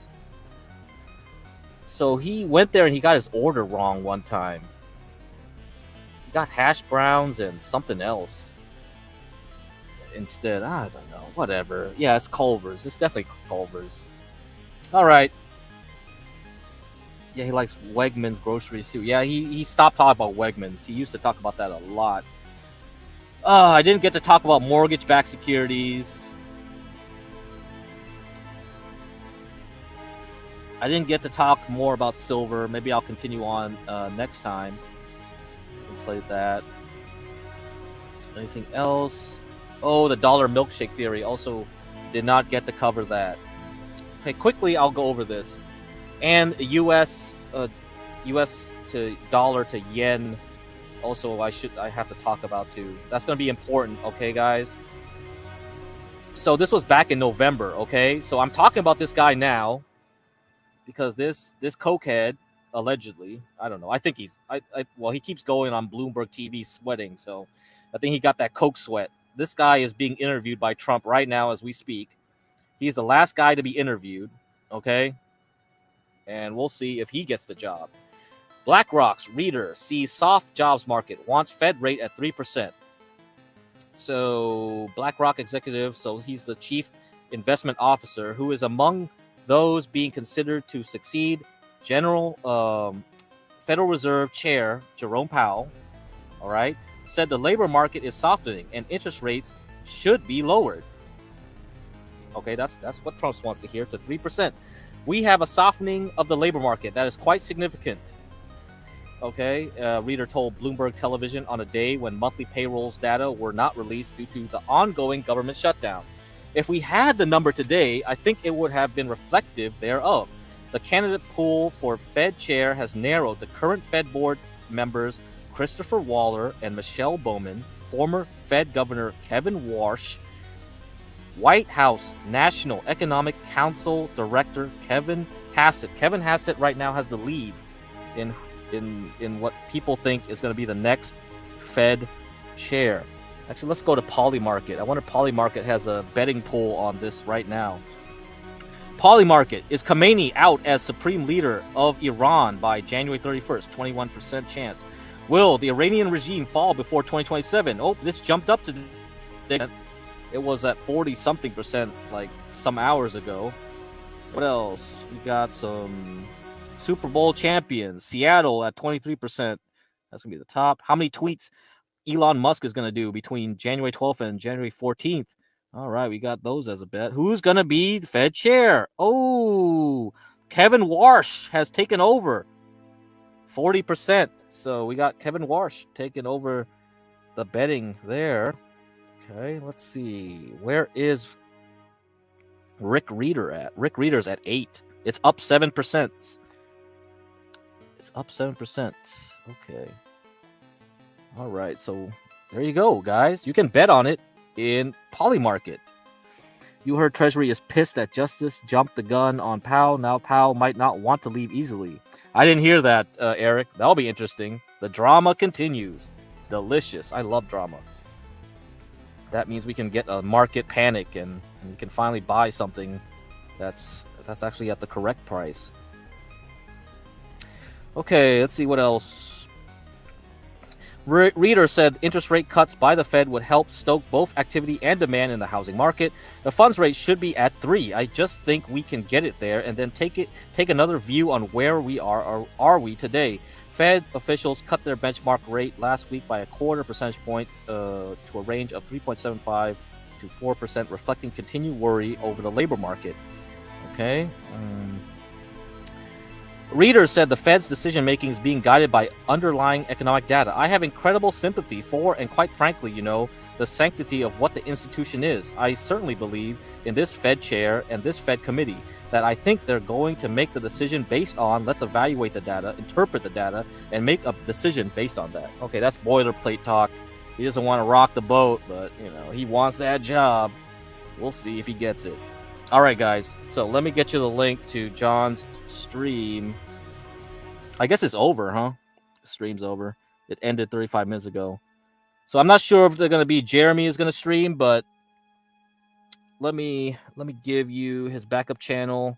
B: So he went there and he got his order wrong one time. He got hash browns and something else instead. I don't know. Whatever. Yeah, it's Culver's. It's definitely Culver's. All right. Yeah, he likes Wegmans groceries too. Yeah, he stopped talking about Wegmans. He used to talk about that a lot. I didn't get to talk about mortgage-backed securities. I didn't get to talk more about silver. Maybe I'll continue on next time. We'll play that. Anything else? Oh, the dollar milkshake theory. Also, did not get to cover that. Okay, quickly, I'll go over this. And U.S. to dollar to yen. Also, I have to talk about too. That's going to be important, okay, guys? So this was back in November, okay? So I'm talking about this guy now because this cokehead, allegedly, I don't know. I think he keeps going on Bloomberg TV sweating, so I think he got that coke sweat. This guy is being interviewed by Trump right now as we speak. He's the last guy to be interviewed, okay? And we'll see if he gets the job. BlackRock's reader sees soft jobs market, wants Fed rate at 3%. So BlackRock executive, so he's the chief investment officer, who is among those being considered to succeed Federal Reserve Chair Jerome Powell, all right, said the labor market is softening and interest rates should be lowered. Okay, that's what Trump wants to hear, to 3%. We have a softening of the labor market that is quite significant. Okay, reader told Bloomberg Television on a day when monthly payrolls data were not released due to the ongoing government shutdown. If we had the number today, I think it would have been reflective thereof. The candidate pool for Fed chair has narrowed. The current Fed board members, Christopher Waller and Michelle Bowman, former Fed Governor Kevin Warsh, White House National Economic Council Director Kevin Hassett. Kevin Hassett right now has the lead in what people think is going to be the next Fed chair. Actually, let's go to Polymarket. I wonder if Polymarket has a betting pool on this right now. Polymarket, is Khamenei out as supreme leader of Iran by January 31st? 21% chance. Will the Iranian regime fall before 2027? Oh, this jumped up to... It was at 40-something% like some hours ago. What else? We got some Super Bowl champions. Seattle at 23%. That's going to be the top. How many tweets Elon Musk is going to do between January 12th and January 14th? All right, we got those as a bet. Who's going to be the Fed chair? Oh, Kevin Warsh has taken over. 40%. So we got Kevin Warsh taking over the betting there. Okay, let's see. Where is Rick Reader at? Rick Reader's at 8. It's up 7%. It's up 7%. Okay. All right, so there you go, guys. You can bet on it in Polymarket. You heard Treasury is pissed that Justice jumped the gun on Powell. Now Powell might not want to leave easily. I didn't hear that, Eric. That'll be interesting. The drama continues. Delicious. I love drama. That means we can get a market panic and we can finally buy something that's actually at the correct price. Okay, let's see what else. Reader said interest rate cuts by the Fed would help stoke both activity and demand in the housing market. The funds rate should be at 3. I just think we can get it there and then take another view on where we are or are we today. Fed officials cut their benchmark rate last week by 0.25 percentage point to a range of 3.75 to 4%, reflecting continued worry over the labor market. Okay. Reader said the Fed's decision-making is being guided by underlying economic data. I have incredible sympathy for, and quite frankly, the sanctity of what the institution is. I certainly believe in this Fed chair and this Fed committee, that I think they're going to make the decision based on, let's evaluate the data, interpret the data, and make a decision based on that. Okay, that's boilerplate talk. He doesn't want to rock the boat, but, he wants that job. We'll see if he gets it. All right, guys. So let me get you the link to John's stream. I guess it's over, huh? The stream's over. It ended 35 minutes ago. So I'm not sure if they're going to be Jeremy is going to stream, but let me give you his backup channel.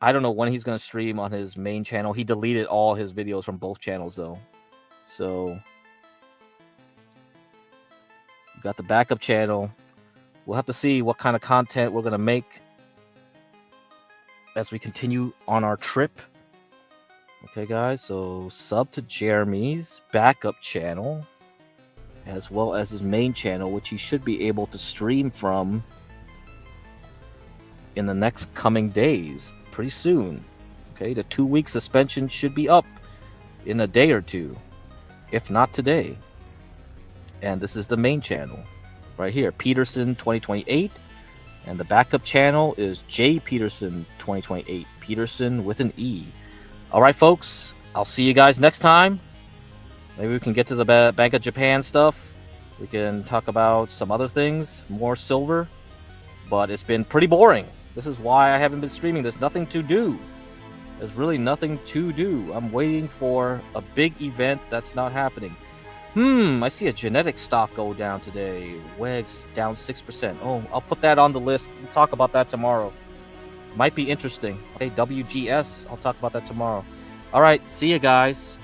B: I don't know when he's going to stream on his main channel. He deleted all his videos from both channels, though. So you got the backup channel. We'll have to see what kind of content we're going to make as we continue on our trip. Okay, guys, so sub to Jeremy's backup channel as well as his main channel, which he should be able to stream from in the next coming days, pretty soon. Okay, the 2-week suspension should be up in a day or two, if not today. And this is the main channel right here, Peterson 2028, and the backup channel is J Peterson 2028, Peterson with an E. All right, folks, I'll see you guys next time. Maybe we can get to the Bank of Japan stuff. We can talk about some other things, more silver. But it's been pretty boring. This is why I haven't been streaming. There's nothing to do. There's really nothing to do. I'm waiting for a big event that's not happening. I see a genetic stock go down today. WEG's down 6%. Oh, I'll put that on the list. We'll talk about that tomorrow. Might be interesting. Okay, WGS. I'll talk about that tomorrow. All right, see you guys.